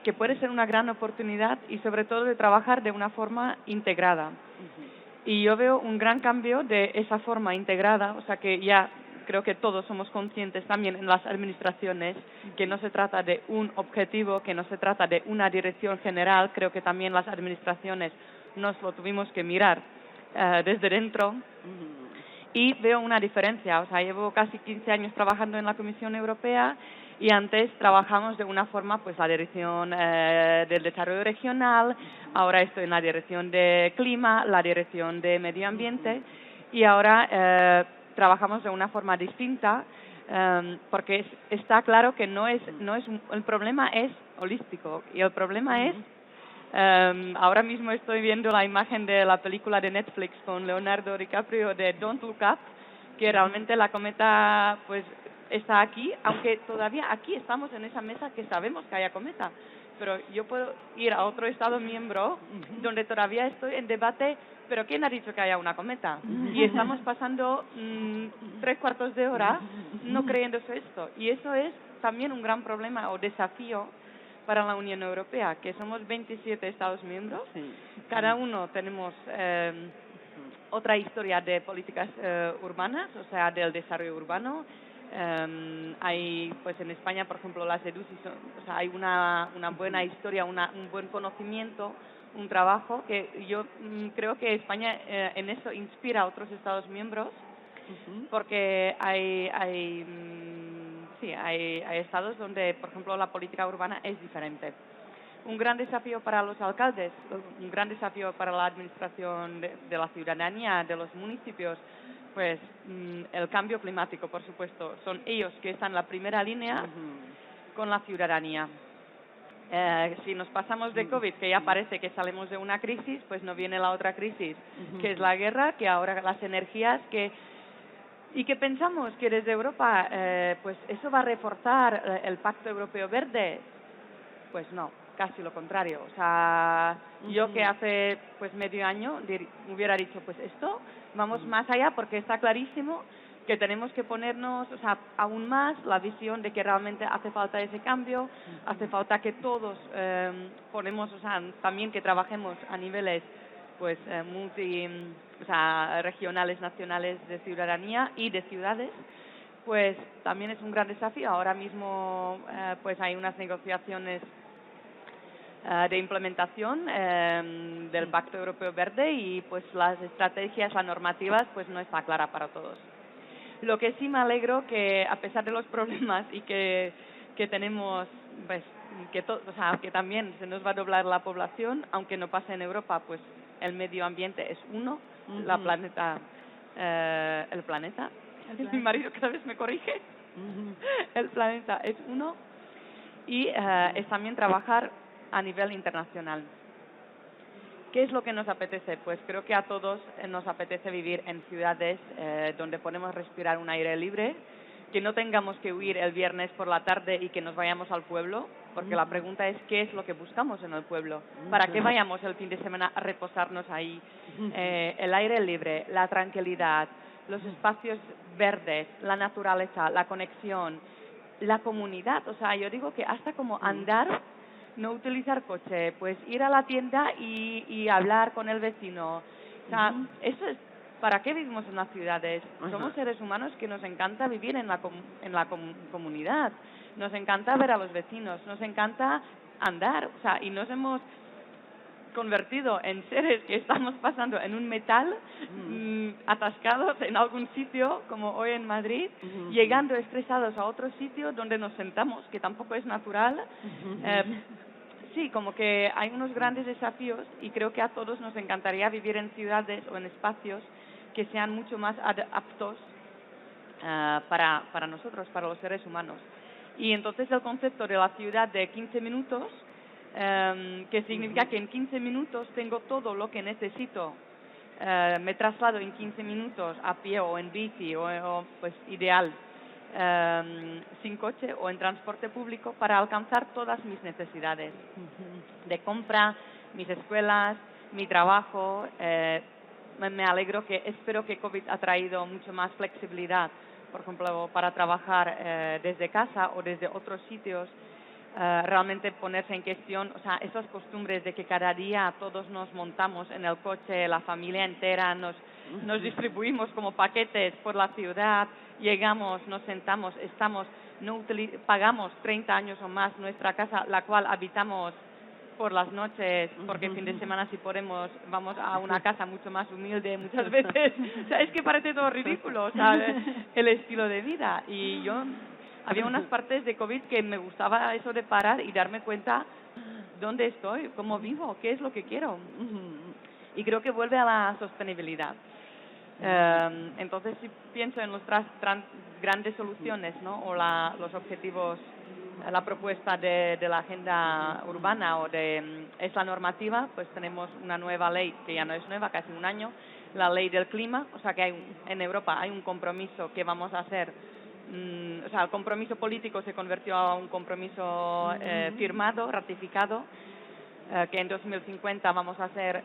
Que puede ser una gran oportunidad y sobre todo de trabajar de una forma integrada. Y yo veo un gran cambio de esa forma integrada, o sea que ya creo que todos somos conscientes también en las administraciones que no se trata de un objetivo, que no se trata de una dirección general. Creo que también las administraciones nos lo tuvimos que mirar desde dentro. Y veo una diferencia, o sea, llevo casi 15 años trabajando en la Comisión Europea y antes trabajamos de una forma, pues la dirección del desarrollo regional, ahora estoy en la dirección de clima, la dirección de medio ambiente y ahora trabajamos de una forma distinta porque está claro que el problema es holístico y el problema es ahora mismo estoy viendo la imagen de la película de Netflix con Leonardo DiCaprio de Don't Look Up, que realmente la cometa pues está aquí, aunque todavía aquí estamos en esa mesa que sabemos que haya cometa, pero yo puedo ir a otro Estado miembro donde todavía estoy en debate, pero ¿quién ha dicho que haya una cometa? Y estamos pasando 3/4 de hora no creyéndose esto, y eso es también un gran problema o desafío para la Unión Europea, que somos 27 Estados miembros, cada uno tenemos otra historia de políticas urbanas, o sea, del desarrollo urbano. Hay, pues en España, por ejemplo, las EDUSI, o sea, hay una buena historia, un buen conocimiento, un trabajo que yo creo que España en eso inspira a otros Estados miembros, porque hay estados donde, por ejemplo, la política urbana es diferente. Un gran desafío para los alcaldes, un gran desafío para la administración de la ciudadanía, de los municipios, pues el cambio climático, por supuesto. Son ellos que están en la primera línea con la ciudadanía. Si nos pasamos de COVID, que ya parece que salimos de una crisis, pues no viene la otra crisis, que es la guerra, que ahora las energías, y que pensamos que desde Europa, pues eso va a reforzar el Pacto Europeo Verde. Pues no, casi lo contrario. O sea, yo que hace pues medio año hubiera dicho, pues esto, vamos más allá, porque está clarísimo que tenemos que ponernos, o sea, aún más la visión de que realmente hace falta ese cambio, hace falta que todos ponemos, o sea, también que trabajemos a niveles pues regionales, nacionales, de ciudadanía y de ciudades, pues también es un gran desafío. Ahora mismo pues hay unas negociaciones de implementación del Pacto Europeo Verde y pues las estrategias, las normativas, pues no está clara para todos. Lo que sí me alegro que a pesar de los problemas y que tenemos, pues que también se nos va a doblar la población, aunque no pase en Europa, pues el medio ambiente es uno, el planeta. Mi marido cada vez me corrige. El planeta es uno y es también trabajar a nivel internacional. ¿Qué es lo que nos apetece? Pues creo que a todos nos apetece vivir en ciudades donde podemos respirar un aire libre, que no tengamos que huir el viernes por la tarde y que nos vayamos al pueblo, porque la pregunta es ¿qué es lo que buscamos en el pueblo? ¿Para qué vayamos el fin de semana a reposarnos ahí? El aire libre, la tranquilidad, los espacios verdes, la naturaleza, la conexión, la comunidad. O sea, yo digo que hasta como andar, no utilizar coche, pues ir a la tienda y hablar con el vecino. O sea, eso es, ¿para qué vivimos en las ciudades? Somos seres humanos que nos encanta vivir en la comunidad, nos encanta ver a los vecinos, nos encanta andar, o sea, y nos hemos convertido en seres que estamos pasando en un metal, atascados en algún sitio, como hoy en Madrid, llegando estresados a otro sitio donde nos sentamos, que tampoco es natural. Sí, como que hay unos grandes desafíos y creo que a todos nos encantaría vivir en ciudades o en espacios que sean mucho más aptos para nosotros, para los seres humanos. Y entonces el concepto de la ciudad de 15 minutos, que significa que en 15 minutos tengo todo lo que necesito, me traslado en 15 minutos a pie o en bici o pues ideal, sin coche o en transporte público para alcanzar todas mis necesidades de compra, mis escuelas, mi trabajo. Me alegro espero que COVID ha traído mucho más flexibilidad, por ejemplo, para trabajar desde casa o desde otros sitios, realmente ponerse en cuestión, o sea, esas costumbres de que cada día todos nos montamos en el coche, la familia entera, nos distribuimos como paquetes por la ciudad, llegamos, nos sentamos, pagamos 30 años o más nuestra casa, la cual habitamos por las noches, porque el fin de semana si podemos vamos a una casa mucho más humilde muchas veces. O sea, es que parece todo ridículo, o sea, el estilo de vida. Y yo, había unas partes de COVID que me gustaba eso de parar y darme cuenta dónde estoy, cómo vivo, qué es lo que quiero. Y creo que vuelve a la sostenibilidad. Entonces, si pienso en nuestras grandes soluciones, ¿no? O los objetivos, la propuesta de la agenda urbana es la normativa, pues tenemos una nueva ley que ya no es nueva, casi un año, la ley del clima, o sea que en Europa hay un compromiso que vamos a hacer, o sea, el compromiso político se convirtió a un compromiso firmado, ratificado, que en 2050 vamos a hacer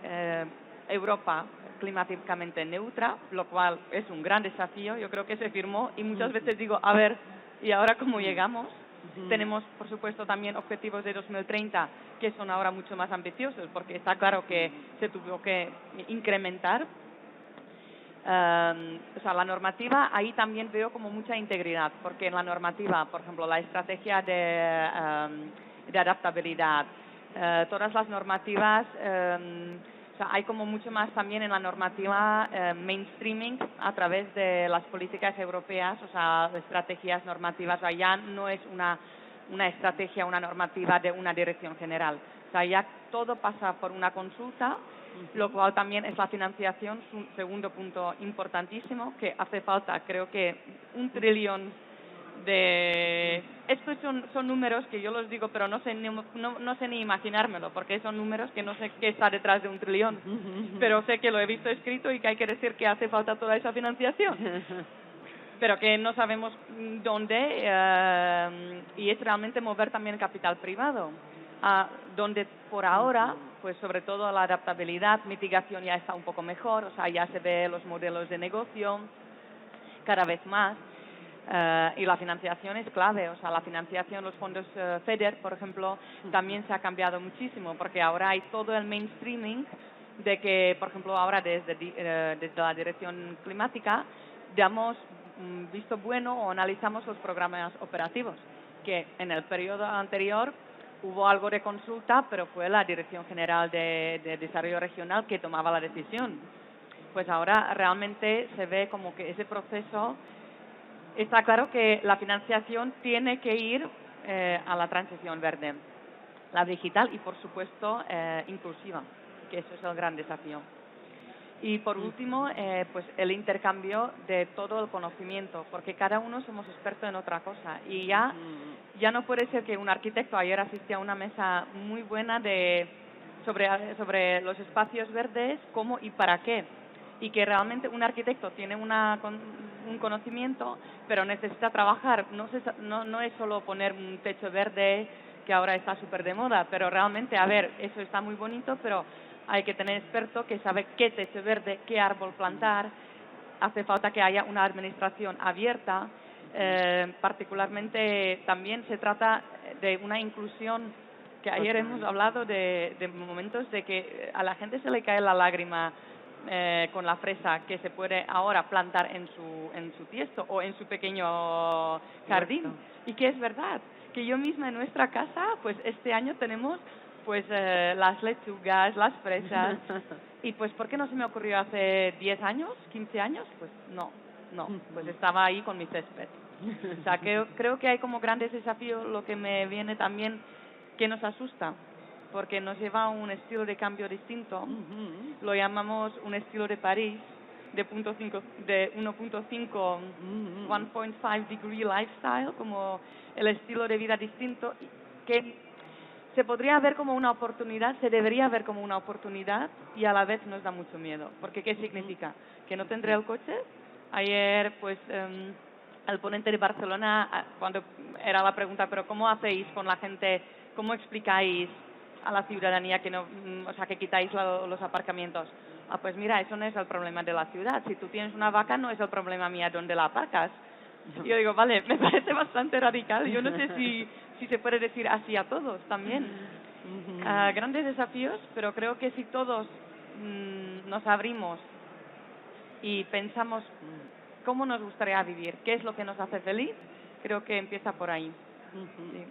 Europa climáticamente neutra, lo cual es un gran desafío. Yo creo que se firmó y muchas veces digo, a ver, ¿y ahora cómo llegamos? Tenemos, por supuesto, también objetivos de 2030 que son ahora mucho más ambiciosos, porque está claro que se tuvo que incrementar. O sea, la normativa, ahí también veo como mucha integridad, porque en la normativa, por ejemplo, la estrategia de adaptabilidad, todas las normativas, o sea, hay como mucho más también en la normativa mainstreaming a través de las políticas europeas, o sea, estrategias normativas. O sea, ya no es una estrategia, una normativa de una dirección general. O sea, ya todo pasa por una consulta, lo cual también es la financiación, un segundo punto importantísimo, que hace falta, creo que 1 trillón de... Estos son números que yo los digo, pero no sé ni imaginármelo, porque son números que no sé qué está detrás de 1 trillón, pero sé que lo he visto escrito y que hay que decir que hace falta toda esa financiación, pero que no sabemos dónde, y es realmente mover también capital privado, donde por ahora, pues sobre todo la adaptabilidad, mitigación ya está un poco mejor, o sea, ya se ve los modelos de negocio cada vez más. Y la financiación es clave, o sea, la financiación, los fondos FEDER, por ejemplo, también se ha cambiado muchísimo, porque ahora hay todo el mainstreaming de que, por ejemplo, ahora desde la dirección climática damos visto bueno o analizamos los programas operativos, que en el periodo anterior hubo algo de consulta, pero fue la Dirección General de Desarrollo Regional que tomaba la decisión. Pues ahora realmente se ve como que ese proceso... Está claro que la financiación tiene que ir a la transición verde, la digital y, por supuesto, inclusiva, que eso es el gran desafío. Y, por último, pues el intercambio de todo el conocimiento, porque cada uno somos expertos en otra cosa. Y ya no puede ser que un arquitecto, ayer asistí a una mesa muy buena sobre los espacios verdes, cómo y para qué. Y que realmente un arquitecto tiene un conocimiento, pero necesita trabajar. No es solo poner un techo verde, que ahora está súper de moda, pero realmente, a ver, eso está muy bonito, pero hay que tener experto que sabe qué techo verde, qué árbol plantar. Hace falta que haya una administración abierta. Particularmente también se trata de una inclusión, que ayer hemos hablado de momentos de que a la gente se le cae la lágrima con la fresa que se puede ahora plantar en su tiesto o en su pequeño jardín. Y que es verdad, que yo misma en nuestra casa, pues este año tenemos pues las lechugas, las fresas. Y pues, ¿por qué no se me ocurrió hace 10 años, 15 años? Pues no, pues estaba ahí con mi césped. O sea, creo que hay como grandes desafíos, lo que me viene también que nos asusta, porque nos lleva a un estilo de cambio distinto. Lo llamamos un estilo de París, de 1.5 1.5 degree lifestyle, como el estilo de vida distinto, que se podría ver como una oportunidad, se debería ver como una oportunidad, y a la vez nos da mucho miedo. Porque ¿qué significa? Que no tendré el coche. Ayer, pues, el ponente de Barcelona, cuando era la pregunta, pero ¿cómo hacéis con la gente? ¿Cómo explicáis a la ciudadanía que no, o sea, que quitáis los aparcamientos? Pues mira, eso no es el problema de la ciudad. Si tú tienes una vaca, no es el problema mío dónde la aparcas. Yo digo, vale, me parece bastante radical. Yo no sé si se puede decir así a todos también. Grandes desafíos, pero creo que si todos nos abrimos y pensamos cómo nos gustaría vivir, qué es lo que nos hace feliz, creo que empieza por ahí. Sí.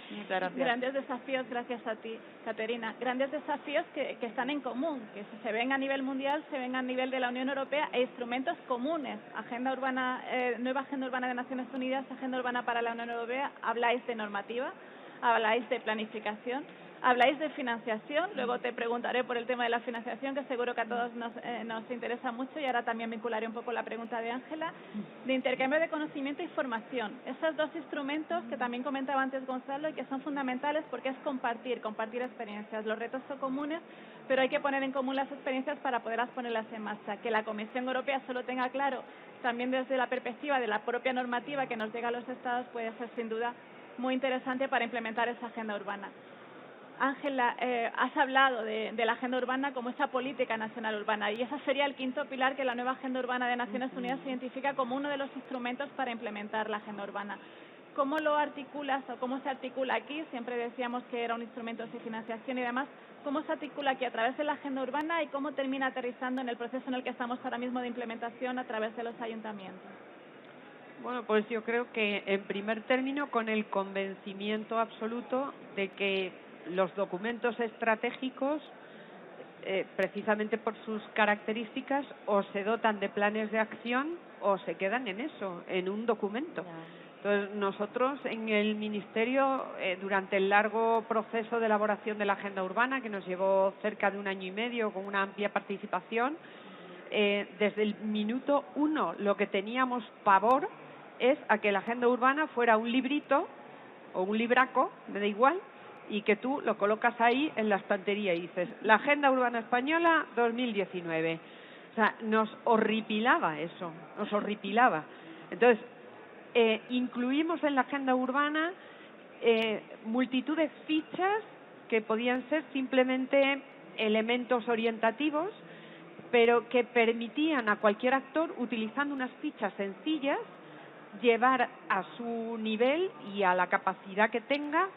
Muchas gracias. Grandes desafíos, gracias a ti, Caterina. Grandes desafíos que están en común, que se ven a nivel mundial, se ven a nivel de la Unión Europea, e instrumentos comunes. Agenda urbana, nueva Agenda Urbana de Naciones Unidas, Agenda Urbana para la Unión Europea. Habláis de normativa, habláis de planificación, habláis de financiación. Luego te preguntaré por el tema de la financiación, que seguro que a todos nos interesa mucho, y ahora también vincularé un poco la pregunta de Ángela, de intercambio de conocimiento y formación. Esos dos instrumentos que también comentaba antes Gonzalo y que son fundamentales, porque es compartir experiencias. Los retos son comunes, pero hay que poner en común las experiencias para poderlas ponerlas en marcha. Que la Comisión Europea solo tenga claro, también desde la perspectiva de la propia normativa que nos llega a los Estados, puede ser sin duda muy interesante para implementar esa agenda urbana. Ángela, has hablado de la agenda urbana como esa política nacional urbana, y ese sería el quinto pilar que la nueva Agenda Urbana de Naciones Unidas identifica como uno de los instrumentos para implementar la agenda urbana. ¿Cómo lo articulas o cómo se articula aquí? Siempre decíamos que era un instrumento de financiación y demás. ¿Cómo se articula aquí a través de la agenda urbana y cómo termina aterrizando en el proceso en el que estamos ahora mismo de implementación a través de los ayuntamientos? Bueno, pues yo creo que en primer término con el convencimiento absoluto de que los documentos estratégicos, precisamente por sus características, o se dotan de planes de acción o se quedan en eso, en un documento. Entonces, nosotros en el Ministerio, durante el largo proceso de elaboración de la Agenda Urbana, que nos llevó cerca de 1 año y medio con una amplia participación, desde el minuto 1 lo que teníamos pavor es a que la Agenda Urbana fuera un librito o un libraco, me da igual, y que tú lo colocas ahí en la estantería y dices, la Agenda Urbana Española 2019. O sea, nos horripilaba eso, nos horripilaba. Entonces, incluimos en la Agenda Urbana multitud de fichas que podían ser simplemente elementos orientativos, pero que permitían a cualquier actor, utilizando unas fichas sencillas, llevar a su nivel y a la capacidad que tenga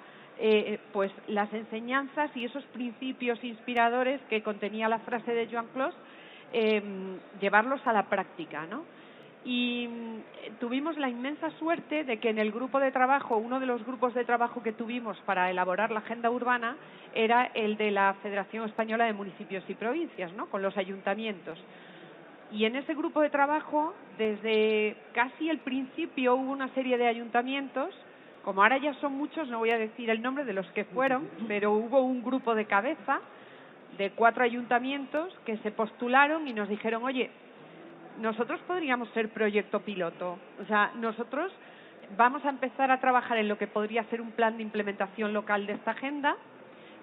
pues las enseñanzas y esos principios inspiradores que contenía la frase de Joan Clos, llevarlos a la práctica, ¿no? Y tuvimos la inmensa suerte de que en el grupo de trabajo, uno de los grupos de trabajo que tuvimos para elaborar la agenda urbana era el de la Federación Española de Municipios y Provincias, ¿no?, con los ayuntamientos. Y en ese grupo de trabajo, desde casi el principio, hubo una serie de ayuntamientos. Como ahora ya son muchos, no voy a decir el nombre de los que fueron, pero hubo un grupo de cabeza de 4 ayuntamientos que se postularon y nos dijeron, oye, nosotros podríamos ser proyecto piloto. O sea, nosotros vamos a empezar a trabajar en lo que podría ser un plan de implementación local de esta agenda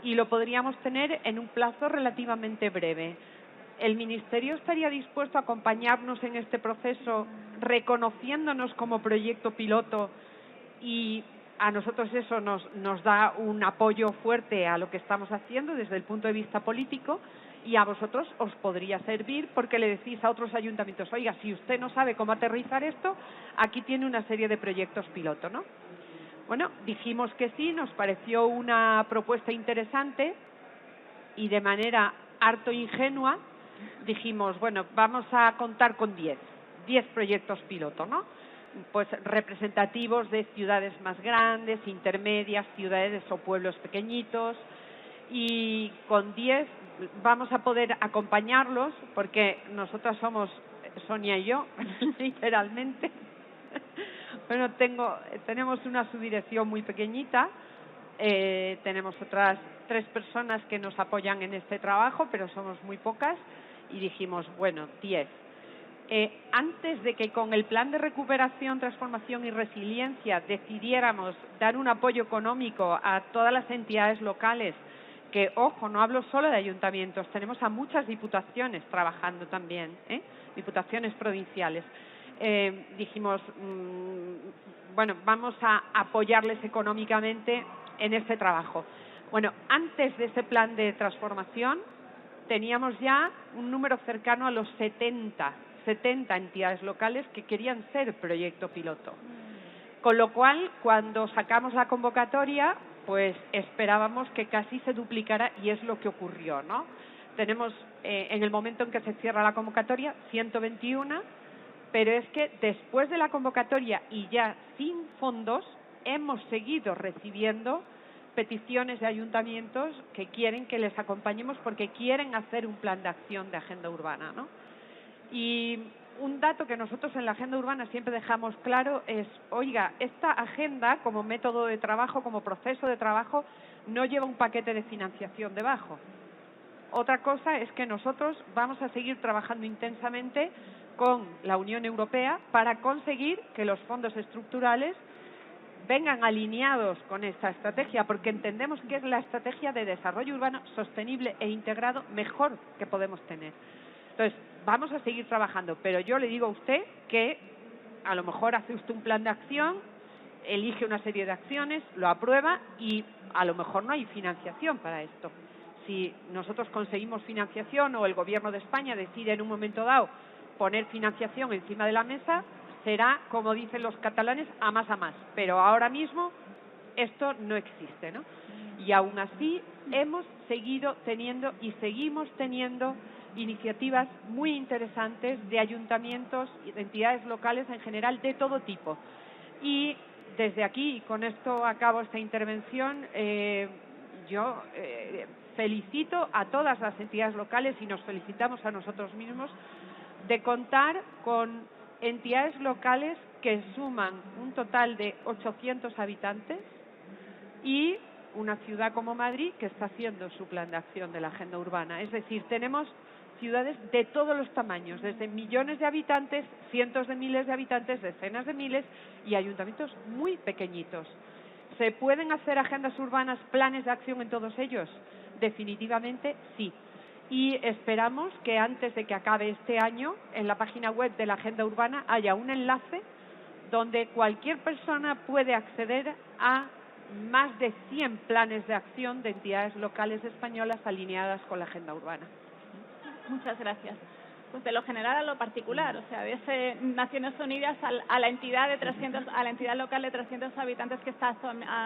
y lo podríamos tener en un plazo relativamente breve. ¿El Ministerio estaría dispuesto a acompañarnos en este proceso, reconociéndonos como proyecto piloto? Y a nosotros eso nos da un apoyo fuerte a lo que estamos haciendo desde el punto de vista político, y a vosotros os podría servir porque le decís a otros ayuntamientos, oiga, si usted no sabe cómo aterrizar esto, aquí tiene una serie de proyectos piloto, ¿no? Bueno, dijimos que sí, nos pareció una propuesta interesante y de manera harto ingenua dijimos, bueno, vamos a contar con 10 proyectos piloto, ¿no? Pues representativos de ciudades más grandes, intermedias, ciudades o pueblos pequeñitos. y con 10 vamos a poder acompañarlos, porque nosotras somos Sonia y yo, literalmente. Bueno, tenemos una subdirección muy pequeñita, tenemos otras 3 personas que nos apoyan en este trabajo, pero somos muy pocas, y dijimos, bueno, 10. Antes de que con el Plan de Recuperación, Transformación y Resiliencia decidiéramos dar un apoyo económico a todas las entidades locales, que, ojo, no hablo solo de ayuntamientos, tenemos a muchas diputaciones trabajando también, diputaciones provinciales. Dijimos, bueno, vamos a apoyarles económicamente en este trabajo. Bueno, antes de ese plan de transformación teníamos ya un número cercano a los 70 entidades locales que querían ser proyecto piloto. Con lo cual, cuando sacamos la convocatoria, pues esperábamos que casi se duplicara, y es lo que ocurrió, ¿no? Tenemos, en el momento en que se cierra la convocatoria, 121, pero es que después de la convocatoria y ya sin fondos, hemos seguido recibiendo peticiones de ayuntamientos que quieren que les acompañemos porque quieren hacer un plan de acción de agenda urbana, ¿no? Y un dato que nosotros en la agenda urbana siempre dejamos claro es, oiga, esta agenda como método de trabajo, como proceso de trabajo, no lleva un paquete de financiación debajo. Otra cosa es que nosotros vamos a seguir trabajando intensamente con la Unión Europea para conseguir que los fondos estructurales vengan alineados con esta estrategia, porque entendemos que es la estrategia de desarrollo urbano sostenible e integrado mejor que podemos tener. Entonces, vamos a seguir trabajando, pero yo le digo a usted que a lo mejor hace usted un plan de acción, elige una serie de acciones, lo aprueba y a lo mejor no hay financiación para esto. Si nosotros conseguimos financiación o el Gobierno de España decide en un momento dado poner financiación encima de la mesa, será, como dicen los catalanes, a más, pero ahora mismo esto no existe, ¿no? Y aún así hemos seguido teniendo y seguimos teniendo iniciativas muy interesantes de ayuntamientos y de entidades locales en general de todo tipo. Y desde aquí, y con esto acabo esta intervención, yo felicito a todas las entidades locales y nos felicitamos a nosotros mismos de contar con entidades locales que suman un total de 800 habitantes y una ciudad como Madrid que está haciendo su plan de acción de la agenda urbana. Es decir, tenemos ciudades de todos los tamaños, desde millones de habitantes, cientos de miles de habitantes, decenas de miles y ayuntamientos muy pequeñitos. ¿Se pueden hacer agendas urbanas, planes de acción en todos ellos? Definitivamente sí. Y esperamos que antes de que acabe este año, en la página web de la Agenda Urbana haya un enlace donde cualquier persona puede acceder a más de 100 planes de acción de entidades locales españolas alineadas con la Agenda Urbana. Muchas gracias. Pues de lo general a lo particular, o sea, desde Naciones Unidas a la entidad de 300, a la entidad local de 300 habitantes que está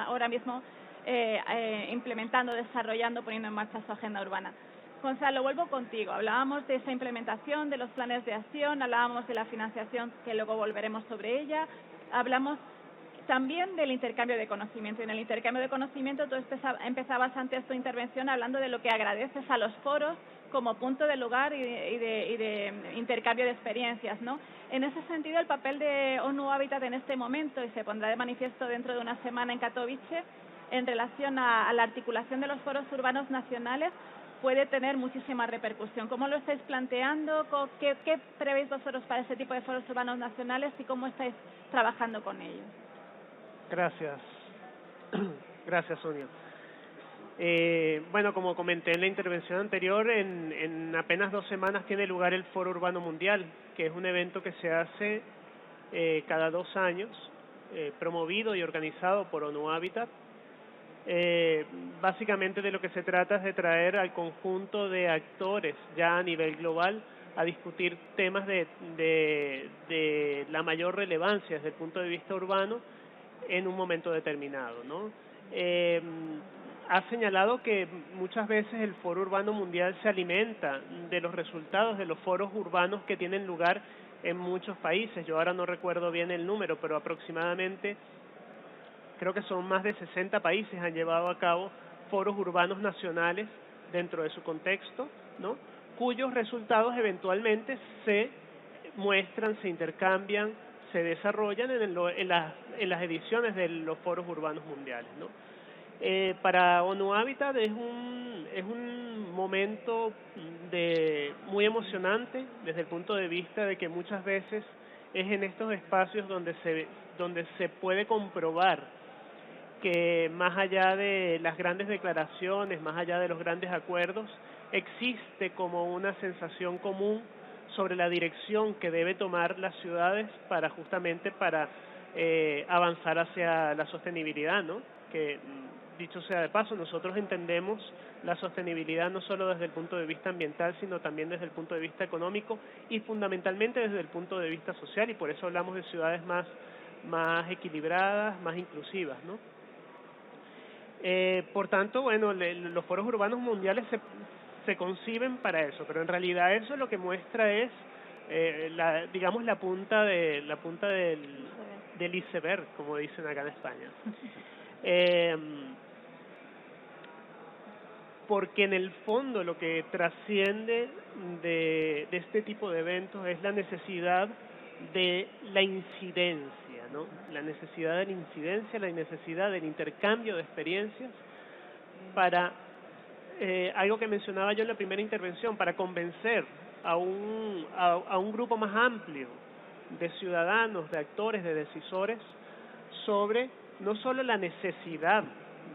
ahora mismo implementando, desarrollando, poniendo en marcha su agenda urbana. Gonzalo, vuelvo contigo. Hablábamos de esa implementación, de los planes de acción, hablábamos de la financiación, que luego volveremos sobre ella. Hablamos también del intercambio de conocimiento. Y en el intercambio de conocimiento tú empezabas antes tu intervención hablando de lo que agradeces a los foros como punto de lugar y de intercambio de experiencias, ¿no? En ese sentido, el papel de ONU Habitat en este momento, y se pondrá de manifiesto dentro de una semana en Katowice, en relación a la articulación de los foros urbanos nacionales, puede tener muchísima repercusión. ¿Cómo lo estáis planteando? ¿Qué prevéis vosotros para ese tipo de foros urbanos nacionales y cómo estáis trabajando con ellos? Gracias. Gracias, Sonia. Bueno, como comenté en la intervención anterior, en apenas 2 semanas tiene lugar el Foro Urbano Mundial, que es un evento que se hace cada 2 años, promovido y organizado por ONU Habitat. Básicamente de lo que se trata es de traer al conjunto de actores ya a nivel global a discutir temas de la mayor relevancia desde el punto de vista urbano en un momento determinado, ¿no? Ha señalado que muchas veces el Foro Urbano Mundial se alimenta de los resultados de los foros urbanos que tienen lugar en muchos países. Yo ahora no recuerdo bien el número, pero aproximadamente creo que son más de 60 países han llevado a cabo foros urbanos nacionales dentro de su contexto, ¿no? Cuyos resultados eventualmente se muestran, se intercambian, se desarrollan en las ediciones de los foros urbanos mundiales, ¿no? Para ONU Habitat es un momento muy emocionante desde el punto de vista de que muchas veces es en estos espacios donde se puede comprobar que más allá de las grandes declaraciones, más allá de los grandes acuerdos, existe como una sensación común sobre la dirección que debe tomar las ciudades para justamente avanzar hacia la sostenibilidad, ¿no? Que dicho sea de paso, nosotros entendemos la sostenibilidad no solo desde el punto de vista ambiental, sino también desde el punto de vista económico y fundamentalmente desde el punto de vista social, y por eso hablamos de ciudades más equilibradas, más inclusivas, ¿no? Por tanto, bueno, los foros urbanos mundiales se conciben para eso, pero en realidad eso lo que muestra es, digamos, la punta del iceberg, como dicen acá en España. Porque en el fondo lo que trasciende de este tipo de eventos es la necesidad de la incidencia, ¿no? La necesidad de la incidencia, la necesidad del intercambio de experiencias para, algo que mencionaba yo en la primera intervención, para convencer a un grupo más amplio de ciudadanos, de actores, de decisores, sobre no solo la necesidad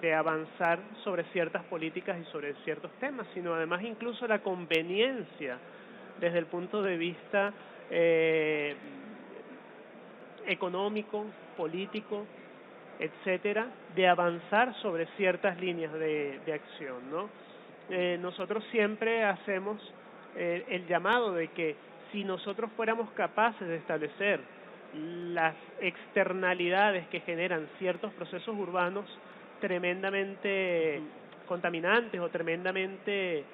de avanzar sobre ciertas políticas y sobre ciertos temas, sino además incluso la conveniencia desde el punto de vista económico, político, etcétera, de avanzar sobre ciertas líneas de acción, ¿no? Nosotros siempre hacemos el llamado de que si nosotros fuéramos capaces de establecer las externalidades que generan ciertos procesos urbanos tremendamente contaminantes o tremendamente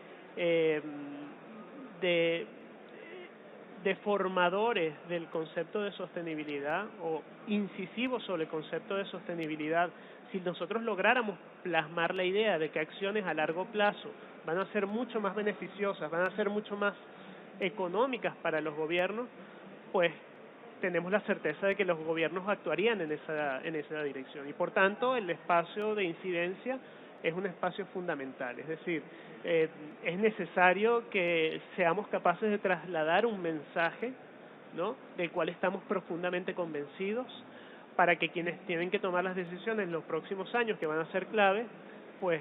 deformadores del concepto de sostenibilidad o incisivos sobre el concepto de sostenibilidad, si nosotros lográramos plasmar la idea de que acciones a largo plazo van a ser mucho más beneficiosas, van a ser mucho más económicas para los gobiernos, pues tenemos la certeza de que los gobiernos actuarían en esa dirección. Y por tanto, el espacio de incidencia es un espacio fundamental. Es decir, es necesario que seamos capaces de trasladar un mensaje, ¿no?, del cual estamos profundamente convencidos, para que quienes tienen que tomar las decisiones en los próximos años, que van a ser clave, pues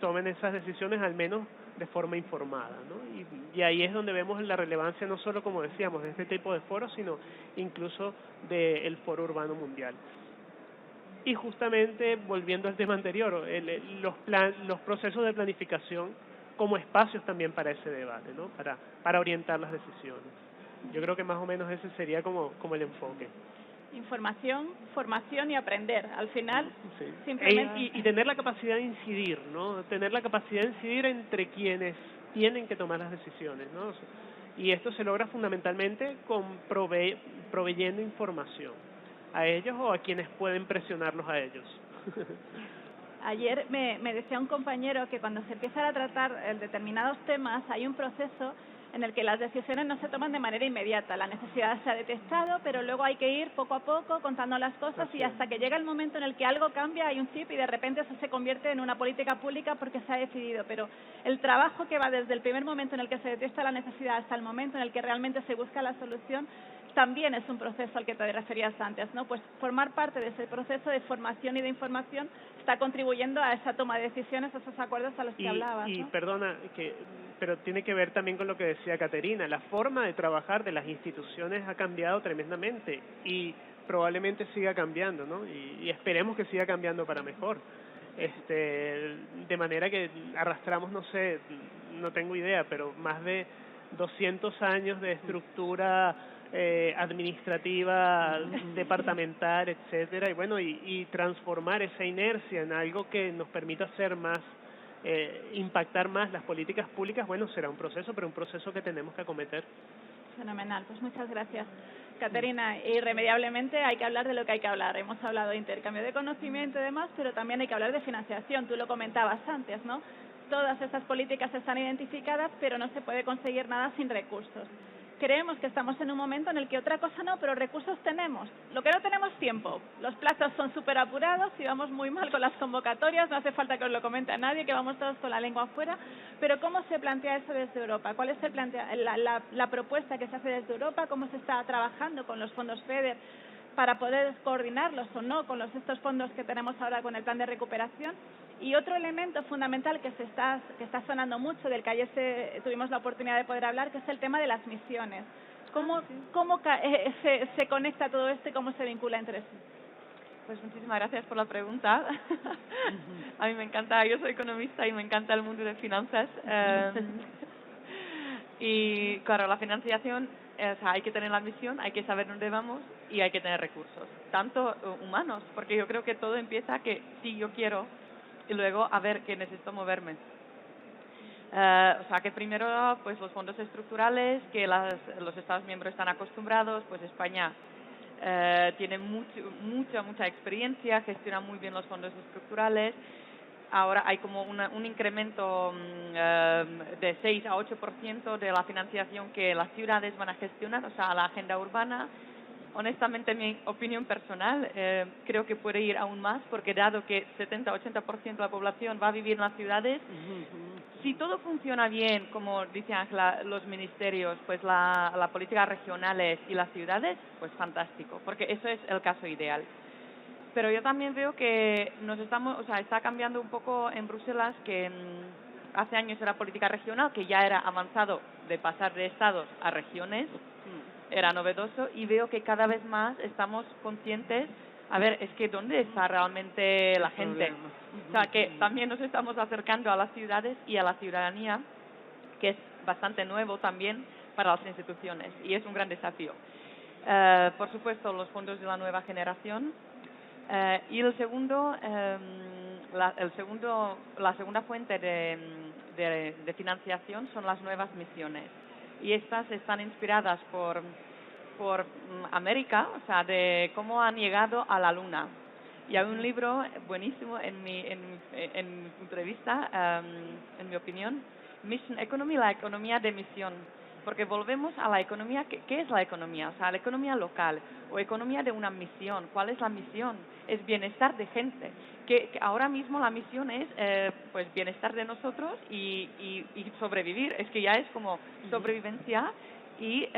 tomen esas decisiones al menos de forma informada, ¿no? Y ahí es donde vemos la relevancia no solo, como decíamos, de este tipo de foros, sino incluso del Foro Urbano Mundial. Y justamente, volviendo al tema anterior, los procesos de planificación como espacios también para ese debate, ¿no?, para orientar las decisiones. Yo creo que más o menos ese sería como el enfoque. Información, formación y aprender. Al final, sí, simplemente... y tener la capacidad de incidir, ¿no? Tener la capacidad de incidir entre quienes tienen que tomar las decisiones, ¿no? Y esto se logra fundamentalmente proveyendo información a ellos o a quienes pueden presionarlos a ellos. Ayer me decía un compañero que cuando se empiezan a tratar determinados temas hay un proceso en el que las decisiones no se toman de manera inmediata. La necesidad se ha detectado, pero luego hay que ir poco a poco contando las cosas y hasta que llega el momento en el que algo cambia, hay un chip y de repente eso se convierte en una política pública porque se ha decidido. Pero el trabajo que va desde el primer momento en el que se detecta la necesidad hasta el momento en el que realmente se busca la solución, también es un proceso al que te referías antes, ¿no? Pues formar parte de ese proceso de formación y de información está contribuyendo a esa toma de decisiones, a esos acuerdos a los que hablabas, ¿no? Y perdona, pero tiene que ver también con lo que decía Caterina. La forma de trabajar de las instituciones ha cambiado tremendamente y probablemente siga cambiando, ¿no? Y esperemos que siga cambiando para mejor. De manera que arrastramos, no sé, no tengo idea, pero más de 200 años de estructura administrativa, departamental, etcétera, y bueno, y transformar esa inercia en algo que nos permita ser más, impactar más las políticas públicas, bueno, será un proceso, pero un proceso que tenemos que acometer. Fenomenal, pues muchas gracias. Caterina, irremediablemente hay que hablar de lo que hay que hablar. Hemos hablado de intercambio de conocimiento y demás, pero también hay que hablar de financiación. Tú lo comentabas antes, ¿no? Todas estas políticas están identificadas, pero no se puede conseguir nada sin recursos. Creemos que estamos en un momento en el que otra cosa no, pero recursos tenemos. Lo que no tenemos tiempo. Los plazos son súper apurados y vamos muy mal con las convocatorias. No hace falta que os lo comente a nadie, que vamos todos con la lengua afuera. Pero ¿cómo se plantea eso desde Europa? ¿Cuál es la propuesta que se hace desde Europa? ¿Cómo se está trabajando con los fondos FEDER para poder coordinarlos o no con estos fondos que tenemos ahora con el plan de recuperación? Y otro elemento fundamental que está sonando mucho, del que ayer tuvimos la oportunidad de poder hablar, que es el tema de las misiones. ¿Cómo se conecta todo esto y cómo se vincula entre sí? Pues muchísimas gracias por la pregunta. A mí me encanta, yo soy economista y me encanta el mundo de finanzas. Y claro, la financiación, o sea, hay que tener la misión, hay que saber dónde vamos y hay que tener recursos, tanto humanos, porque yo creo que todo empieza que sí, yo quiero, y luego a ver que necesito moverme. O sea, que primero pues los fondos estructurales, que los Estados miembros están acostumbrados, pues España tiene mucha experiencia, gestiona muy bien los fondos estructurales. Ahora hay como un incremento de 6 a 8% de la financiación que las ciudades van a gestionar, o sea, a la agenda urbana. Honestamente, mi opinión personal, creo que puede ir aún más, porque dado que 70-80% de la población va a vivir en las ciudades, si todo funciona bien, como dice Ángela, los ministerios, pues la política regionales y las ciudades, pues fantástico, porque eso es el caso ideal. Pero yo también veo que está cambiando un poco en Bruselas, que hace años era política regional, que ya era avanzado de pasar de estados a regiones, era novedoso, y veo que cada vez más estamos conscientes, a ver, es que ¿dónde está realmente la gente? O sea, que también nos estamos acercando a las ciudades y a la ciudadanía, que es bastante nuevo también para las instituciones, y es un gran desafío. Por supuesto, los fondos de la nueva generación. Y la segunda fuente de financiación son las nuevas misiones. Y estas están inspiradas por América, o sea, de cómo han llegado a la Luna. Y hay un libro buenísimo en mi punto de vista, en mi opinión, Mission Economy, la economía de misión. Porque volvemos a la economía. ¿Qué es la economía? O sea, la economía local o economía de una misión. ¿Cuál es la misión? Es bienestar de gente. Que ahora mismo la misión es pues bienestar de nosotros y sobrevivir. Es que ya es como sobrevivencia y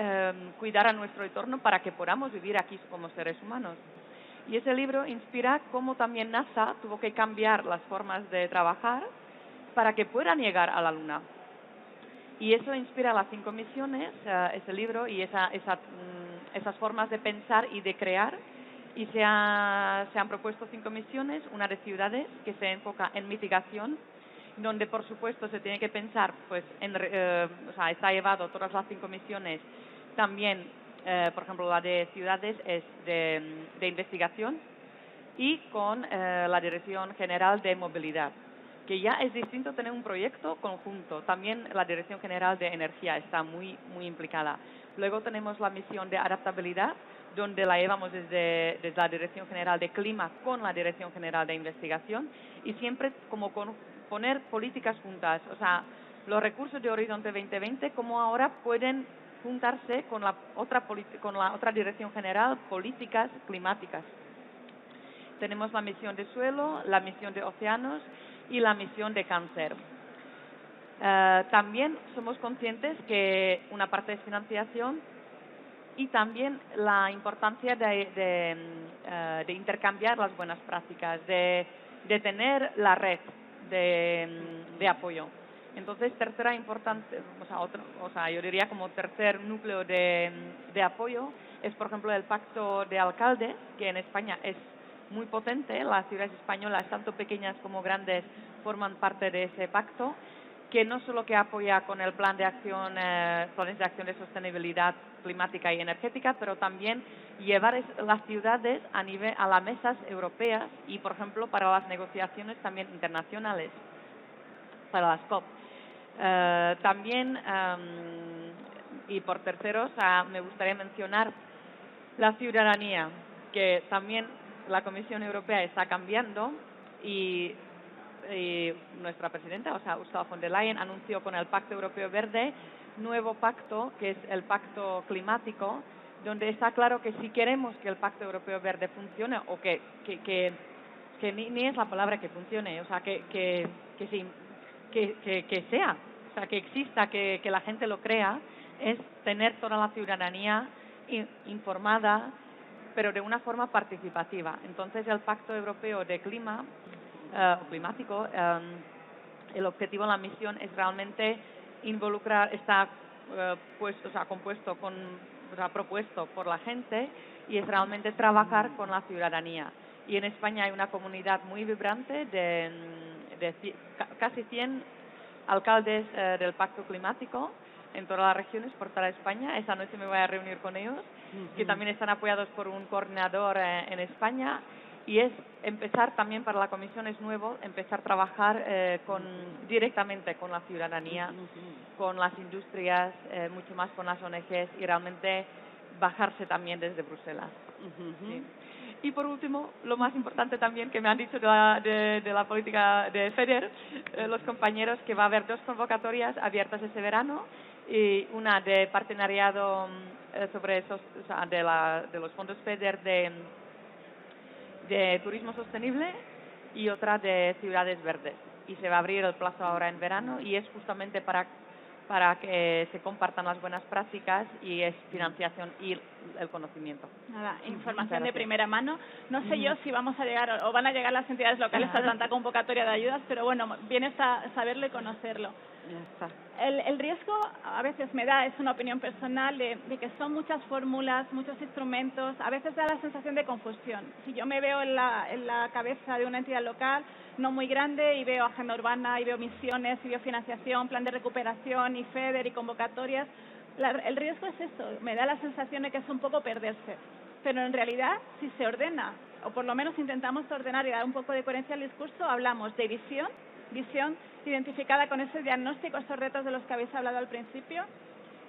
cuidar a nuestro entorno para que podamos vivir aquí como seres humanos. Y ese libro inspira cómo también NASA tuvo que cambiar las formas de trabajar para que puedan llegar a la Luna. Y eso inspira las 5 misiones, ese libro, y esas formas de pensar y de crear. Y se han propuesto 5 misiones, una de ciudades que se enfoca en mitigación, donde por supuesto se tiene que pensar, pues, está llevado todas las 5 misiones. También, por ejemplo, la de ciudades es de investigación y con la Dirección General de Movilidad, que ya es distinto tener un proyecto conjunto. También la Dirección General de Energía está muy implicada. Luego tenemos la misión de adaptabilidad, donde la llevamos desde la Dirección General de Clima con la Dirección General de Investigación, y siempre como poner políticas juntas. O sea, los recursos de Horizonte 2020, cómo ahora pueden juntarse con la otra Dirección General, políticas climáticas. Tenemos la misión de suelo, la misión de océanos y la misión de cáncer. También somos conscientes que una parte es financiación y también la importancia de intercambiar las buenas prácticas, de tener la red de apoyo. Entonces, tercera importante, yo diría como tercer núcleo de apoyo es, por ejemplo, el Pacto de Alcaldes, que en España es muy potente. Las ciudades españolas, tanto pequeñas como grandes, forman parte de ese pacto, que no solo que apoya con el planes de acción de sostenibilidad climática y energética, pero también llevar las ciudades a las mesas europeas y, por ejemplo, para las negociaciones también internacionales, para las COP. También Y por terceros, me gustaría mencionar la ciudadanía, que también la Comisión Europea está cambiando y nuestra presidenta, o sea, Ursula von der Leyen, anunció con el Pacto Europeo Verde nuevo pacto, que es el Pacto Climático, donde está claro que si queremos que el Pacto Europeo Verde funcione, o que ni es la palabra que funcione, o sea, que sea, o sea, que exista, que la gente lo crea, es tener toda la ciudadanía informada, pero de una forma participativa. Entonces, el Pacto Europeo de Climático, el objetivo, la misión es realmente involucrar, está propuesto por la gente, y es realmente trabajar con la ciudadanía. Y en España hay una comunidad muy vibrante de casi 100 alcaldes del Pacto Climático en todas las regiones por toda España. Esta noche me voy a reunir con ellos, que también están apoyados por un coordinador en España. Y es empezar también, para la Comisión es nuevo, empezar a trabajar directamente con la ciudadanía, con las industrias, mucho más con las ONGs, y realmente bajarse también desde Bruselas. Sí. Y por último, lo más importante también que me han dicho de la política de FEDER, los compañeros, que va a haber 2 convocatorias abiertas este verano, y una de partenariado de los fondos FEDER de turismo sostenible, y otra de ciudades verdes. Y se va a abrir el plazo ahora en verano, y es justamente para que se compartan las buenas prácticas, y es financiación y el conocimiento. Nada, información de primera mano. No sé yo si vamos a llegar o van a llegar las entidades locales a tanta convocatoria de ayudas, pero bueno, viene saberlo y conocerlo. Ya está. El riesgo, a veces me da, es una opinión personal, de que son muchas fórmulas, muchos instrumentos, a veces da la sensación de confusión. Si yo me veo en la cabeza de una entidad local, no muy grande, y veo agenda urbana, y veo misiones, y veo financiación, plan de recuperación, y FEDER, y convocatorias, el riesgo es eso, me da la sensación de que es un poco perderse. Pero en realidad, si se ordena, o por lo menos intentamos ordenar y dar un poco de coherencia al discurso, hablamos de visión identificada con ese diagnóstico, esos retos de los que habéis hablado al principio,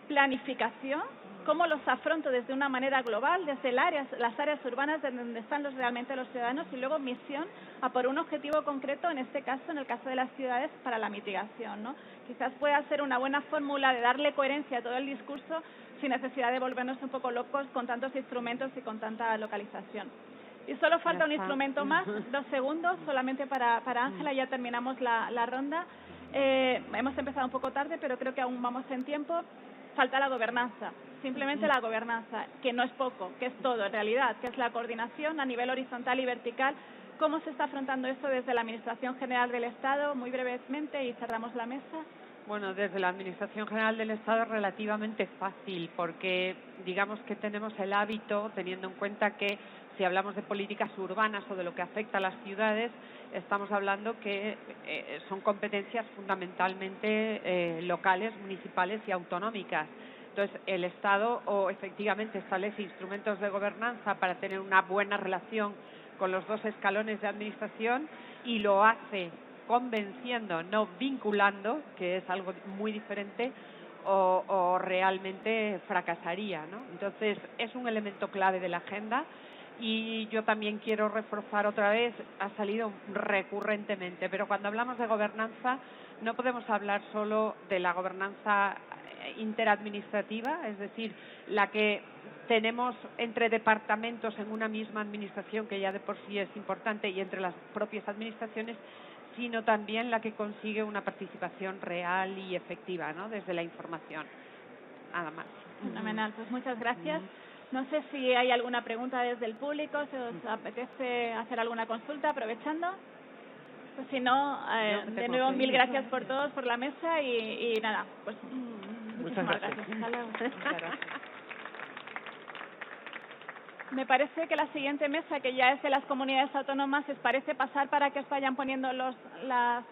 planificación, cómo los afronto desde una manera global, desde las áreas urbanas donde están realmente los ciudadanos, y luego misión a por un objetivo concreto, en este caso, en el caso de las ciudades, para la mitigación, ¿no? Quizás pueda ser una buena fórmula de darle coherencia a todo el discurso sin necesidad de volvernos un poco locos con tantos instrumentos y con tanta localización. Y solo falta un instrumento más, 2 segundos, solamente para Ángela, ya terminamos la ronda. Hemos empezado un poco tarde, pero creo que aún vamos en tiempo. Falta la gobernanza, simplemente la gobernanza, que no es poco, que es todo en realidad, que es la coordinación a nivel horizontal y vertical. ¿Cómo se está afrontando esto desde la Administración General del Estado? Muy brevemente, y cerramos la mesa. Bueno, desde la Administración General del Estado es relativamente fácil, porque digamos que tenemos el hábito, teniendo en cuenta que si hablamos de políticas urbanas o de lo que afecta a las ciudades, estamos hablando que son competencias fundamentalmente locales, municipales y autonómicas. Entonces, el Estado efectivamente establece instrumentos de gobernanza para tener una buena relación con los 2 escalones de administración, y lo hace convenciendo, no vinculando, que es algo muy diferente, o realmente fracasaría, ¿no? Entonces, es un elemento clave de la agenda. Y yo también quiero reforzar otra vez, ha salido recurrentemente, pero cuando hablamos de gobernanza no podemos hablar solo de la gobernanza interadministrativa, es decir, la que tenemos entre departamentos en una misma administración, que ya de por sí es importante, y entre las propias administraciones, sino también la que consigue una participación real y efectiva, ¿no?, desde la información. Nada más. Fenomenal, pues muchas gracias. No sé si hay alguna pregunta desde el público, si os apetece hacer alguna consulta, aprovechando. Pues si no, de nuevo, 1000 gracias por todos, por la mesa, y nada, pues muchísimas gracias. Hasta luego. Me parece que la siguiente mesa, que ya es de las comunidades autónomas, os parece pasar para que os vayan poniendo las